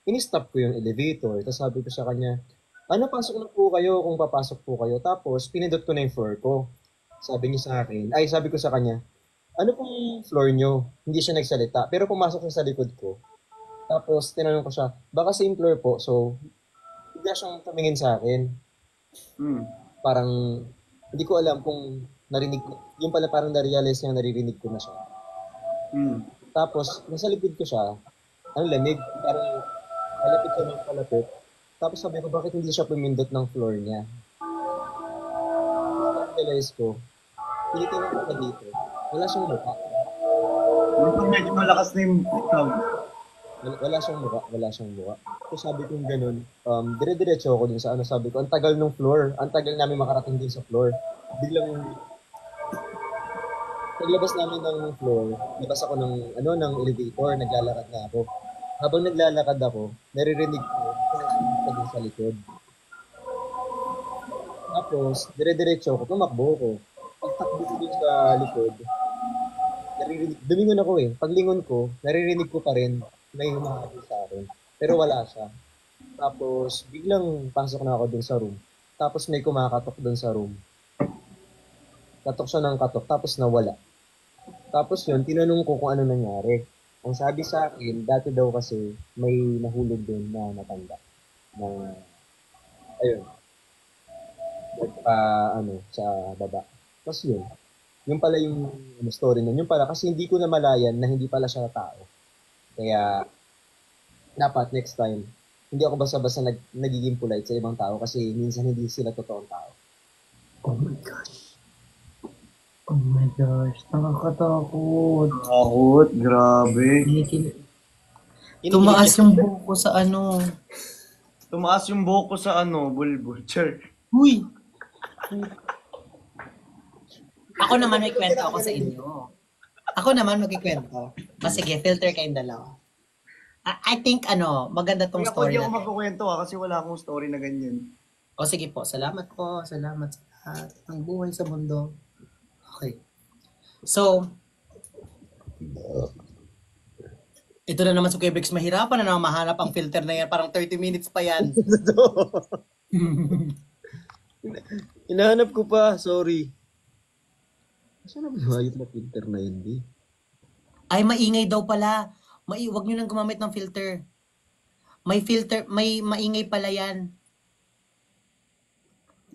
In-stop ko yung elevator. Tapos sabi ko sa kanya, pasok na po kayo kung papasok po kayo. Tapos, pinindot ko na yung floor ko. Sabi ko sa kanya, ano pong floor nyo? Hindi siya nagsalita. Pero pumasok siya sa likod ko. Tapos, tinanong ko siya, baka same floor po. So, bigla siyang tumingin sa akin. Parang, hindi ko alam kung narinig ko. Yung pala parang na-realize niya naririnig ko na siya. Tapos, nasa likod ko siya, ang lamig. Parang, palapit siya ng palapit. Tapos sabi ko, bakit hindi siya pumindot ng floor niya? Tapos, realize ko, tinitingnan ko pa dito. Wala siyang mukha. Ito medyo malakas na yung tawag. Wala siyang mukha, wala siyang mukha. So sabi ko ganun, dire-diretso ako dun sa ano, sabi ko, ang tagal ng floor, ang tagal namin makarating din sa floor. Biglang, paglabas namin ng floor, labas ako ng, ng elevator, naglalakad na ako. Habang naglalakad ako, naririnig ko, dun sa likod. Tapos, dire-diretso ako, tumakbo ako. Pagtakbo ko dun sa likod, dumingon ako eh. Paglingon ko, naririnig ko pa rin may humahabol sa akin. Pero wala siya. Tapos, biglang pasok na ako dun sa room. Tapos may kumakatok dun sa room. Katok siya ng katok, tapos nawala. Tapos yun, tinanong ko kung ano nangyari. Ang sabi sa akin, dati daw kasi may nahulog dun na matanda. Na, ayun. Sa baba. Tapos yun. Yung pala yung story nun. Yung pala, kasi hindi ko na malayan na hindi pala siya tao. Kaya, dapat next time, hindi ako basta-basta nagiging polite sa ibang tao kasi minsan hindi sila totoong tao. Oh my gosh. Oh my gosh. Nakakatakot. Takot, grabe. Tumaas yung buhok ko sa ano. Tumaas yung buhok ko sa bulbul. Sure. Uy! Ako naman may kwento ako sa inyo. Ako naman magkikwento. Sige, filter kayong dalawa. I think maganda tong Kaya story hindi ako natin. magkukwento kasi wala akong story na ganyan. O sige po, salamat po. Salamat sa lahat. Ang buhay sa mundo. Okay. So, ito na naman si Kuya Brix, mahirapan na mahanap ang filter na yan. Parang 30 minutes pa yan. Hinahanap ko pa, sorry. Saan na ba yung filter na yun, di? Ay, maingay daw pala. Huwag nyo nang gumamit ng filter. May filter, may maingay pala yan.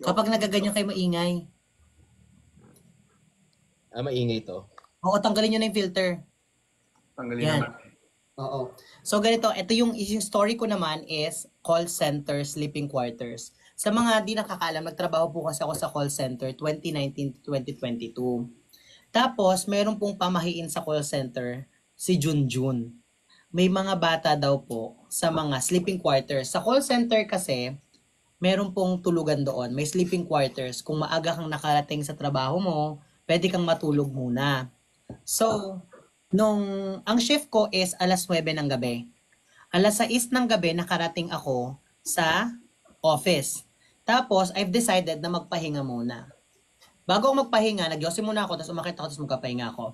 Kapag nagaganyan kayo maingay. Maingay to. Oo, tanggalin nyo na yung filter. Tanggalin Yan. naman. Oo. So ganito, ito yung story ko naman is call center, sleeping quarters. Sa mga di nakakaalam, nagtrabaho po kasi ako sa call center 2019 to 2022. Tapos, meron pong pamahiin sa call center, si Junjun. May mga bata daw po sa mga sleeping quarters. Sa call center kasi, meron pong tulugan doon. May sleeping quarters. Kung maaga kang nakarating sa trabaho mo, pwede kang matulog muna. So, ang shift ko is alas 9 ng gabi. Alas 6 ng gabi, nakarating ako sa office. Tapos, I've decided na magpahinga muna. Bago ako magpahinga, nagyosin muna ako, tapos umakit ako, tapos magpapahinga ako.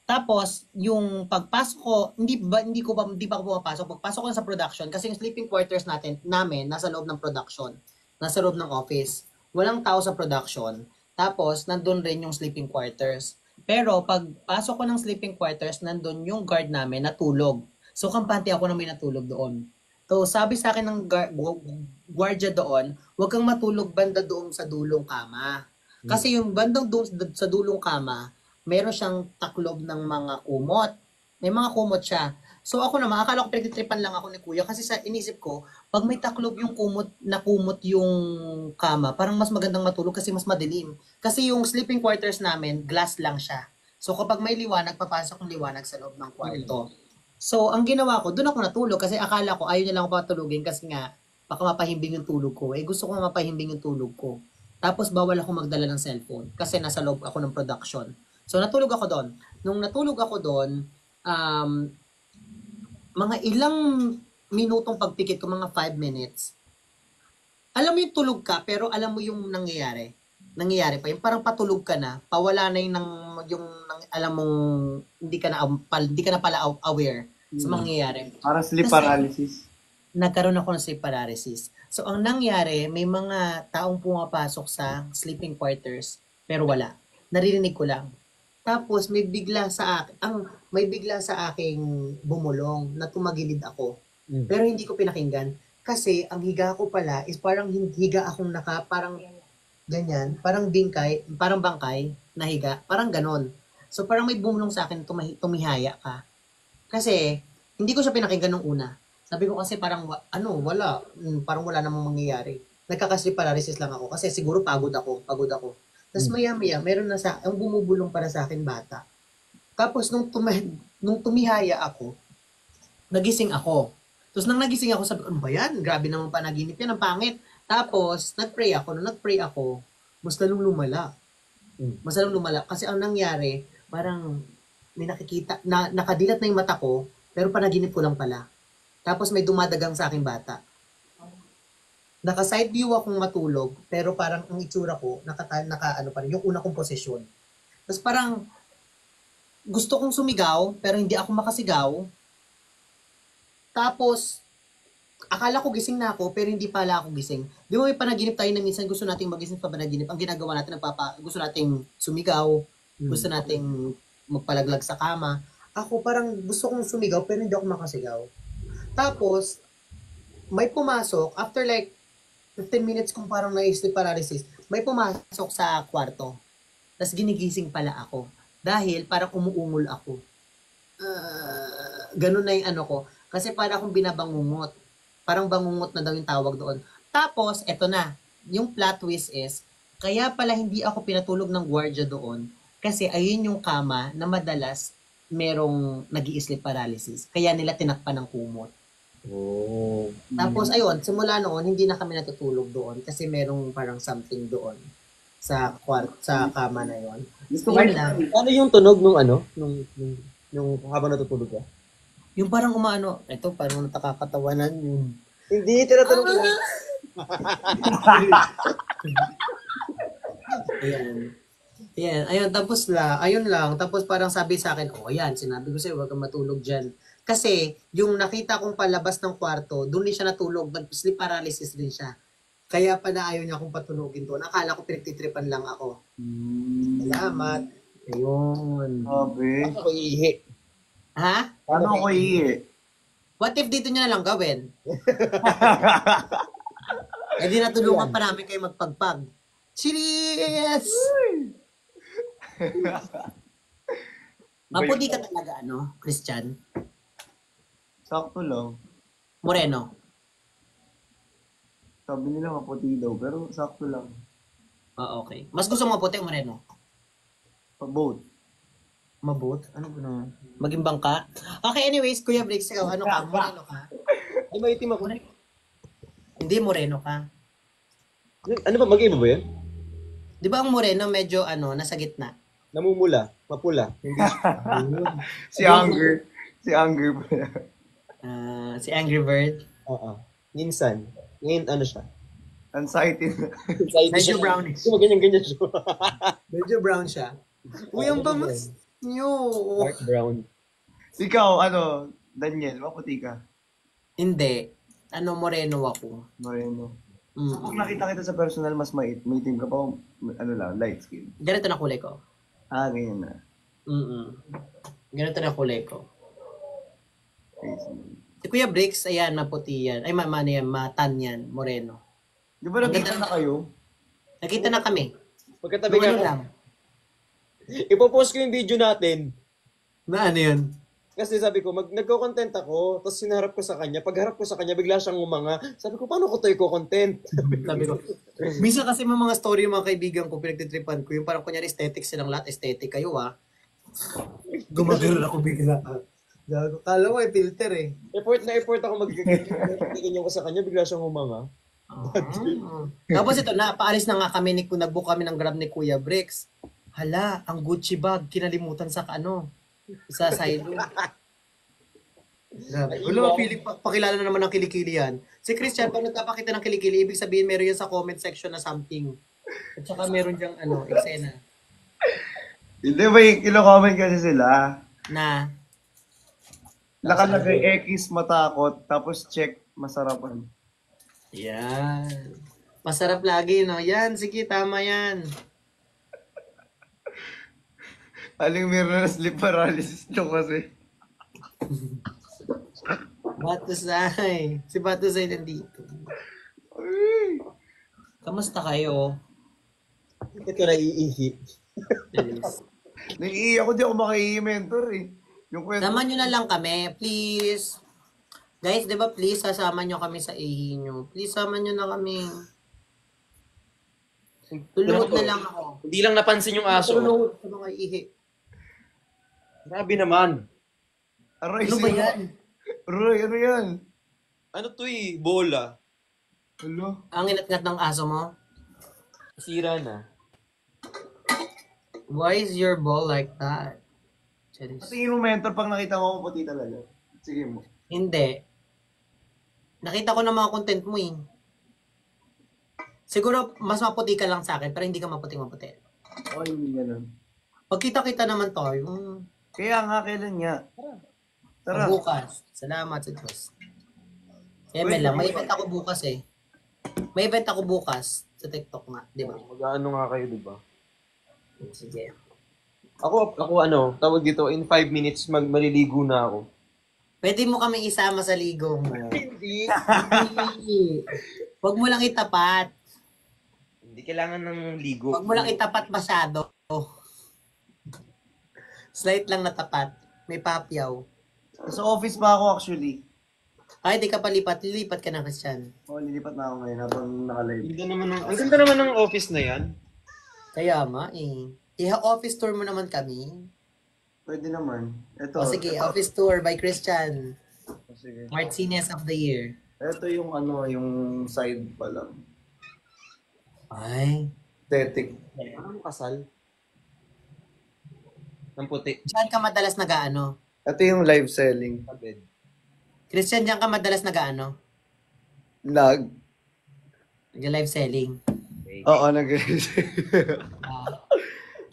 Tapos, yung pagpasok ko, hindi pa ako pumapasok. Pagpasok ko sa production, kasi yung sleeping quarters namin, nasa loob ng production. Nasa loob ng office. Walang tao sa production. Tapos, nandun rin yung sleeping quarters. Pero, pagpasok ko ng sleeping quarters, nandun yung guard namin natulog. So, kampante ako na may natulog doon. So, sabi sa akin ng guardia doon, huwag kang matulog banda doon sa dulong kama. Kasi yung bandang doon sa dulong kama, meron siyang taklob ng mga kumot. May mga kumot siya. So ako naman, akala ko pinagtitripan lang ako ni Kuya kasi sa inisip ko, pag may taklob yung kumot yung kama, parang mas magandang matulog kasi mas madilim. Kasi yung sleeping quarters namin, glass lang siya. So kapag may liwanag, papasok yung liwanag sa loob ng kwarto. So ang ginawa ko, doon ako natulog kasi akala ko ayaw niya lang ako patulugin kasi nga, baka mapahimbing yung tulog ko. Gusto ko mapahimbing yung tulog ko. Tapos bawal ako magdala ng cellphone kasi nasa loob ako ng production. So natulog ako doon. Nung natulog ako doon, mga ilang minutong pagpikit ko, mga 5 minutes. Alam mo yung tulog ka, pero alam mo yung nangyayari. Nangyayari pa. Yung parang patulog ka na, pawala na yung alam mong hindi ka na pala aware sa mangyayari. Para sleep paralysis. Nagkaroon ako ng sleep paralysis. So, ang nangyari, may mga taong pumapasok sa sleeping quarters, pero wala. Naririnig ko lang. Tapos, may bigla sa aking bumulong na tumagilid ako. Pero hindi ko pinakinggan. Kasi, ang higa ko pala is parang higa akong parang ganyan, parang bangkay na higa, parang ganon. So, parang may bumulong sa akin, tumihaya ka. Kasi, hindi ko siya pinakinggan nung una. Sabi ko kasi parang, wala. Parang wala namang mangyayari. Nagkaka-sleep paralysis lang ako kasi siguro pagod ako. Tapos maya-maya, meron na ang bumubulong para sa akin bata. Tapos nung tumihaya ako, nagising ako. Tapos nang nagising ako, sabi ko, ano ba yan? Grabe naman panaginip yan, ang pangit. Tapos, nag-pray ako, mas lalong lumala. Mas lalong lumala. Kasi ang nangyari, parang may nakikita, nakadilat na yung mata ko, pero panaginip ko lang pala. Tapos may dumadagang sa aking bata. Naka-side view akong matulog, pero parang ang itsura ko, ano pa rin, yung una kong posisyon. Tapos parang, gusto kong sumigaw, pero hindi ako makasigaw. Tapos, akala ko gising na ako, pero hindi pala ako gising. Di ba may panaginip tayo na minsan gusto nating magising pa panaginip? Ang ginagawa natin, gusto nating sumigaw, gusto nating magpalaglag sa kama. Ako parang gusto kong sumigaw, pero hindi ako makasigaw. Tapos, may pumasok, after like 15 minutes kung parang na-sleep paralysis, may pumasok sa kwarto. Tapos ginigising pala ako. Dahil parang umuungol ako. Ganun na yung ano ko. Kasi parang akong binabangungot. Parang bangungot na daw yung tawag doon. Tapos, eto na. Yung plot twist is, kaya pala hindi ako pinatulog ng gwardiya doon. Kasi ayun yung kama na madalas merong nag-i-sleep paralysis. Kaya nila tinakpan ng kumot. Oh. Tapos ayun, simula noon hindi na kami natutulog doon kasi merong parang something doon sa kama na yon. Gusto ko Yun lang. Ano yung tunog nung ano? Nung habang natutulog ka? Yung parang umaano, ito parang nakakatawanan yung Hindi, tinatanong ko. ayan. Ayan, ayun, tapos ayun lang, tapos parang sabi sa akin, oh ayan, sinabi ko sa'yo, huwag kang matulog dyan. Kasi, yung nakita kong palabas ng kwarto, doon din siya natulog, sleep paralysis din siya. Kaya pala ayaw niya akong patulogin doon. Akala ko pinagtitripan lang ako. Salamat. Ayun. Sabi. Ako iihi. Ha? Paano ko iihi? What if dito niya na lang gawin? Eh di natulungan pa namin kayo magpagpag. Cheers! Maputi ka talaga, ano, Christian? Sakto lang. Moreno. Sabi nila maputi daw, pero sakto lang. Ah, okay. Mas gusto mo maputi o moreno? Both. Mabot? Ano ba na? Maging bangka? Okay, anyways, Kuya Briggs, ikaw, ano ka? Moreno ka? Ay, maitim ako. Hindi, moreno ka. Ano ba, mag-iba ba yan? Di ba ang moreno medyo, nasa gitna? Namumula, mapula. Si Anger. Si Anger pala. Si Angry Bird. Oo. Minsan. Ngayon, ano siya? Anxiety. Medyo brownish. Ganyan siya. Medyo brown siya. Uy, ang bangas nyo. Dark brown. Ikaw, Daniel, maputi ka. Hindi. Moreno ako. Moreno. Mm. Kung nakita kita sa personal, mas maitim ka pa, light skin. Ganito na kulay ko. Ganyan na. Ganito na kulay ko. Okay, sige. Si Kuya Briggs, ayan, maputi yan. Ay, matan yan, moreno. Di ba nakita na kayo? Nakita na kami. Pagkatabi Ano ka, lang. ipopost ko yung video natin. Na ano yun? Kasi sabi ko, nagko-content ako, tapos sinarap ko sa kanya. Pagharap ko sa kanya, bigla siyang umanga. Sabi ko, paano ko to i-content? Sabi ko. Minsan kasi may mga story yung mga kaibigan ko, pinagtitripan ko, yung parang kunyari aesthetic silang lahat, aesthetic kayo Gumagano ako bigla. Gago. Kala mo filter eh. Effort ako mag-ganyan ko sa kanya, bigla siyang umanga. Tapos ito na, paalis na nga kami, nag-book kami ng Grab ni Kuya Briggs. Hala, ang Gucci bag, kinalimutan sa sa silo. Wala, pakilala na naman ng kilikili yan. Si Christian, pag nagpapakita ng kilikili, ibig sabihin meron yan sa comment section na something. At saka meron diyang eksena. Hindi ba ilo-comment kasi sila? Na? Nakalagay X matakot, tapos check masarapan. Yan. Masarap lagi, no? Yan, sige, tama yan. Aling meron na sleep paralysis to kasi. Batusay. Si Batusay nandito. Kamusta kayo? Ito na iihi. Naiiyak ako, di ako makaihi-mentor eh. Yung kwento. Sama nyo na lang kami, please. Guys, di ba please, sasama nyo kami sa ihi nyo. Please, sama nyo na kami. Tulunod na lang ako. Hindi lang napansin yung aso. Tulunod sa mga ihi. Grabe naman. Aray, Ano ba yan? Aray, ano yan? Ano to bola. Hello? Ang inat-ngat ng aso mo? Sira na. Why is your ball like that? Charis. Tingin mo, mentor, pag nakita mo ako puti talaga. Sige mo. Hindi. Nakita ko na mga content mo eh. Siguro, mas maputi ka lang sa akin, pero hindi ka maputi-maputi. Ay, hindi ganun. Pagkita-kita naman tayo. Kaya nga, kailan nga? Tara. Bukas. Salamat sa Diyos. Eme lang, may event ako bukas eh. May event ako bukas sa TikTok nga, di ba? Mag-ano nga kayo, di ba? Sige. Ako tawag dito, in 5 minutes maliligo na ako. Pwede mo kami isama sa ligo mo. Hindi. Huwag mo lang itapat. Hindi kailangan ng ligo. Huwag mo lang itapat masyado. Slight lang na tapat. May papyaw. Sa office pa ako actually. Ay, di ka palipat. Lilipat ka na, Christian. Lilipat na ako ngayon habang naka-live. Ang ganda naman ng office na yan. Kaya nga eh. Office tour mo naman kami. Pwede naman. Ito. O sige, office tour by Christian. Sige. Martinez of the year. Ito yung yung side pa lang. Ay. Aesthetic. Anong kasal? Ng puti. Diyan ka madalas nag-ano? Ito yung live selling. Sa bed. Christian, diyan ka madalas nag-ano? Lag. Nag-live selling. Oo,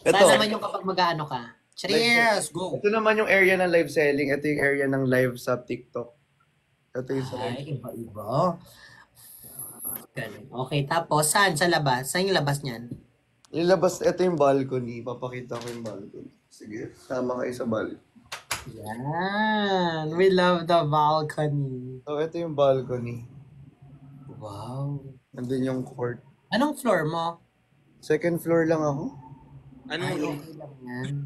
Ito. Saan naman yung kapag mag-ano ka? Cheers! Go! Ito naman yung area ng live selling. Ito yung area ng live sa TikTok. Ito yung sa Ay, iba-iba. Galing. Okay, tapos saan? Sa labas? Saan yung labas niyan? Ilabas, ito yung balcony. Papakita ko yung balcony. Sige, tama kayo sa balcony. Yan! We love the balcony. So, ito yung balcony. Wow. Nandun yung court. Anong floor mo? Second floor lang ako. Ano Ay, yung... okay lang yan.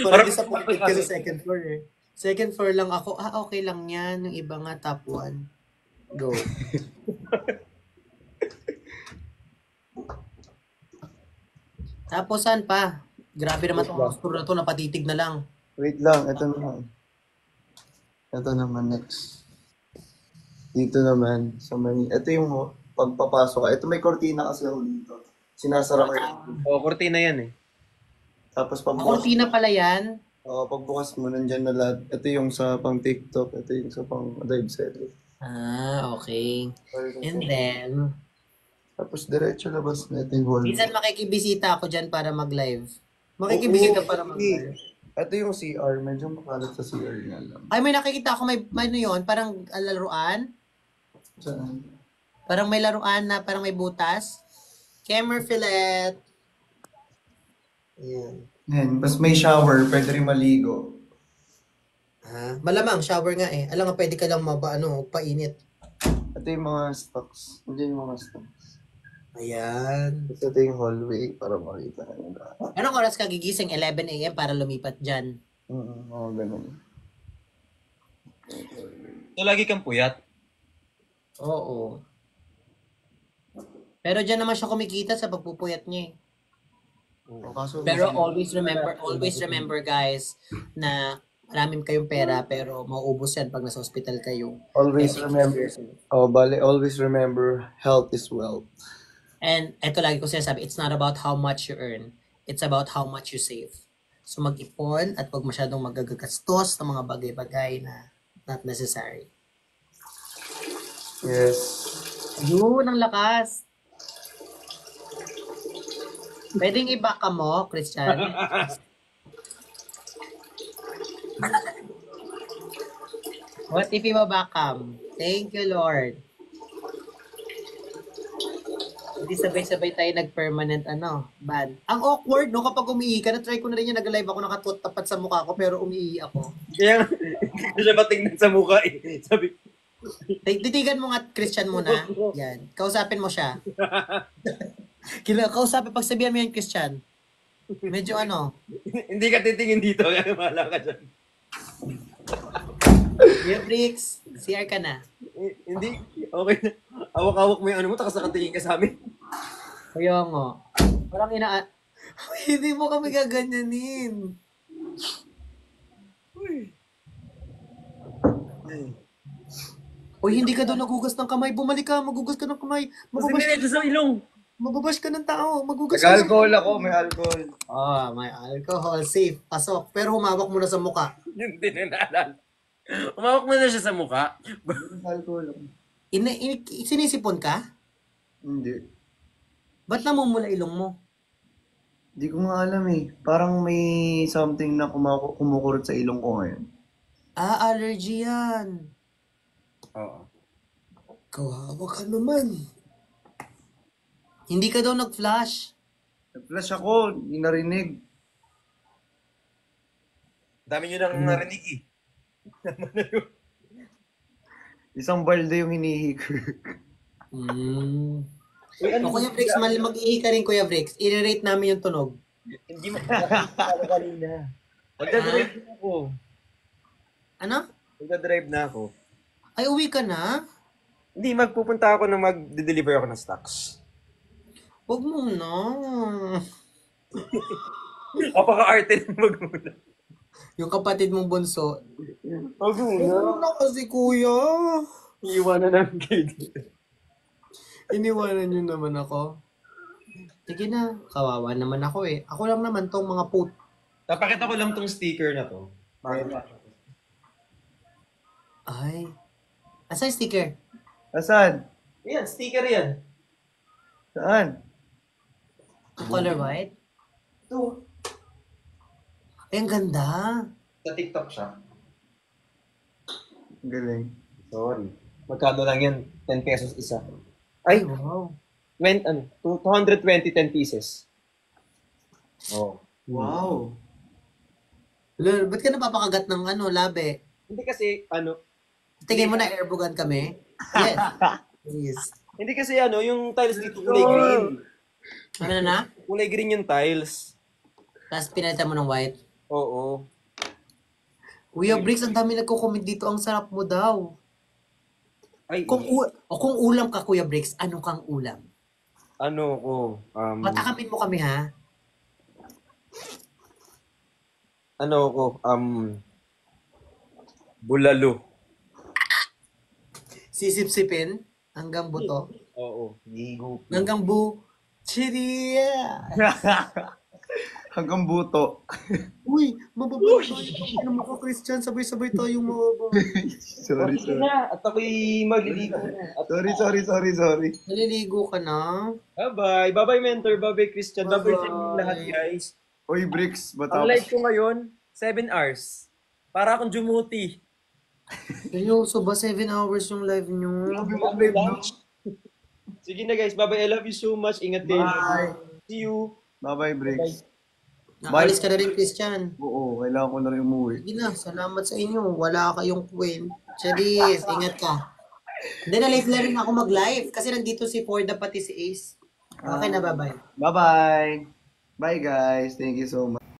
Parang disappointed ka sa second floor eh. Second floor lang ako. Okay lang yan. Yung iba nga top 1. Go. Tapos saan pa? Grabe naman itong store na to. Napatitig na lang. Wait lang, ito naman. Ito naman next. Dito naman, ito yung pagpapasok ka. Ito may kortina kasi ako dito. Sinasara ko yun. kortina yan eh. Tapos pagbukas, Kortina pala yan. pagbukas mo, nandyan na lahat. Ito yung sa pang TikTok, ito yung sa pang live selling. Okay. And then, Tapos diretso labas na ito yung hall. minsan makikibisita ako dyan para mag-live. Makikibisita para mag-live. Ito yung CR, medyo makalat sa CR nga lang. Ay, may nakikita ako may ano yun, parang laruan. Saan? Parang may laruan na parang may butas. Camera fillet. Ayan. Yan, tapos may shower, pwede rin maligo. Malamang, shower nga eh. Alam nga, pwede ka lang painit. Ito yung mga stocks. Hindi yung mga stocks. Ayan. Ito yung hallway para makita ka nila. Anong oras ka gigising? 11 a.m. para lumipat dyan. Oo, ganun. So, lagi kang puyat. Oo. Pero dyan naman siya kumikita sa pagpupuyat niya eh. Kaso, Pero always remember guys, na maraming kayong pera pero mauubos yan pag nasa hospital kayo. always remember. Always remember, health is wealth. And eto lagi ko sinasabi, it's not about how much you earn. It's about how much you save. So mag-ipon at huwag masyadong magagastos ng mga bagay-bagay na not necessary. Yes. Yun, ang lakas. Pwedeng i-back ka mo, Christian. What if i-back cam? Thank you, Lord. Hindi sabay-sabay tayo nag-permanent ban. Ang awkward, no? Kapag umiihi ka, na-try ko na rin yung nag-live ako, nakatuot tapat sa mukha ko, pero umiihi ako. Kaya hindi siya matingnan sa mukha eh. Sabi, Titigan mo nga, Christian, muna. Yan. Kausapin mo siya. Kausapin, pagsabihan mo yan, Christian. Medyo hindi ka titingin dito, kaya mahala ka dyan. Dear Bricks, CR ka na. Hindi, okay na. Awak-awak mo yung mo, tapos nakatingin ka sa amin. Kaya nga. Parang Hindi mo kami gaganyanin. Uy, hindi ka daw nagugas ng kamay. Bumalik ka, magugas ka ng kamay. Mababash, sa ilong. mababash ka ng tao. Magugas ka ng Nag-alcohol ako, may alcohol. may alcohol. Safe. Pasok. Pero humawak mo na sa muka. Yung dinanalan. Umawak mo na siya sa mukha. Nag-alcohol ako. Sinisipon ka? Hindi. Ba't namumula ilong mo? Hindi ko nga alam eh. Parang may something na kumukurot sa ilong ko ngayon. Allergy yan. Oo. Kawawa ka naman. Hindi ka daw nag-flash. Nag-flash ako, hindi narinig. Dami nyo nang narinig eh. Isang balde yung hinihi ko. O Kuya Brix, mag-ihi ka rin Kuya Brix. I-rate namin yung tunog. Hindi mo kanina. Magdadrive na ako. Ano? Magdadrive na ako. Ay, uwi ka na? Hindi, magpupunta ako na mag-deliver ako ng stocks. Huwag mo na. Kapaka-arte ng magmuna. Yung kapatid mong bunso. Magmuna. Huwag na kasi kuya. Iiwanan namin kayo dito. Iniwanan nyo naman ako. Sige na. Kawawa naman ako eh. Ako lang naman tong mga put. Napakita ko lang tong sticker na to. Ay. Asa yung sticker? Asan? Yan, sticker yan. Saan? Color white? Ito. Ay, ang ganda. Sa TikTok siya. Galing. Sorry. Magkano lang yan? 10 pesos isa. Ay, Wow. 220, 10 pieces. Oh. Wow. Lol, ba't ka napapakagat ng labe? Hindi kasi, Tingin mo na airbugan kami? Yes. Yes. hindi kasi yung tiles dito kulay green. Ano na? Kulay green yung tiles. Tapos pinalitan mo ng white. Oo. Kuya Brix, ang dami nagko-comment dito. Ang sarap mo daw. Ay, Kung ulam ka, Kuya Brix, ano kang ulam? Patakamin mo kami, ha? Bulalo. Sisip-sipin hanggang buto. Oo. Ligo. Hanggang Chiriya! Hanggang buto. Uy, mababa. Ano mo ko, Christian? Sabay-sabay tayong mababa. Sorry. At ako'y magliligo na. Sorry. Naliligo ka na? Bye-bye. Bye-bye, mentor. Bye-bye, Christian. Bye-bye sa inyong lahat, guys. Oy, Bricks, Ang bata. live ko ngayon, 7 hours. Para akong jumuti. Seryoso ba? 7 hours yung live nyo? Sige na, guys. Bye-bye. I love you so much. Ingat kayo. Bye. See you. Bye-bye, Bricks. Nakalis ka na rin, Christian. Oo, kailangan ko na rin umuwi. Sige na, salamat sa inyo. Wala kayong kwent. Charis, ingat ka. Hindi, na-live na rin ako mag-live. Kasi nandito si Forda pati si Ace. Okay na, bye-bye. Bye-bye. Bye, guys. Thank you so much.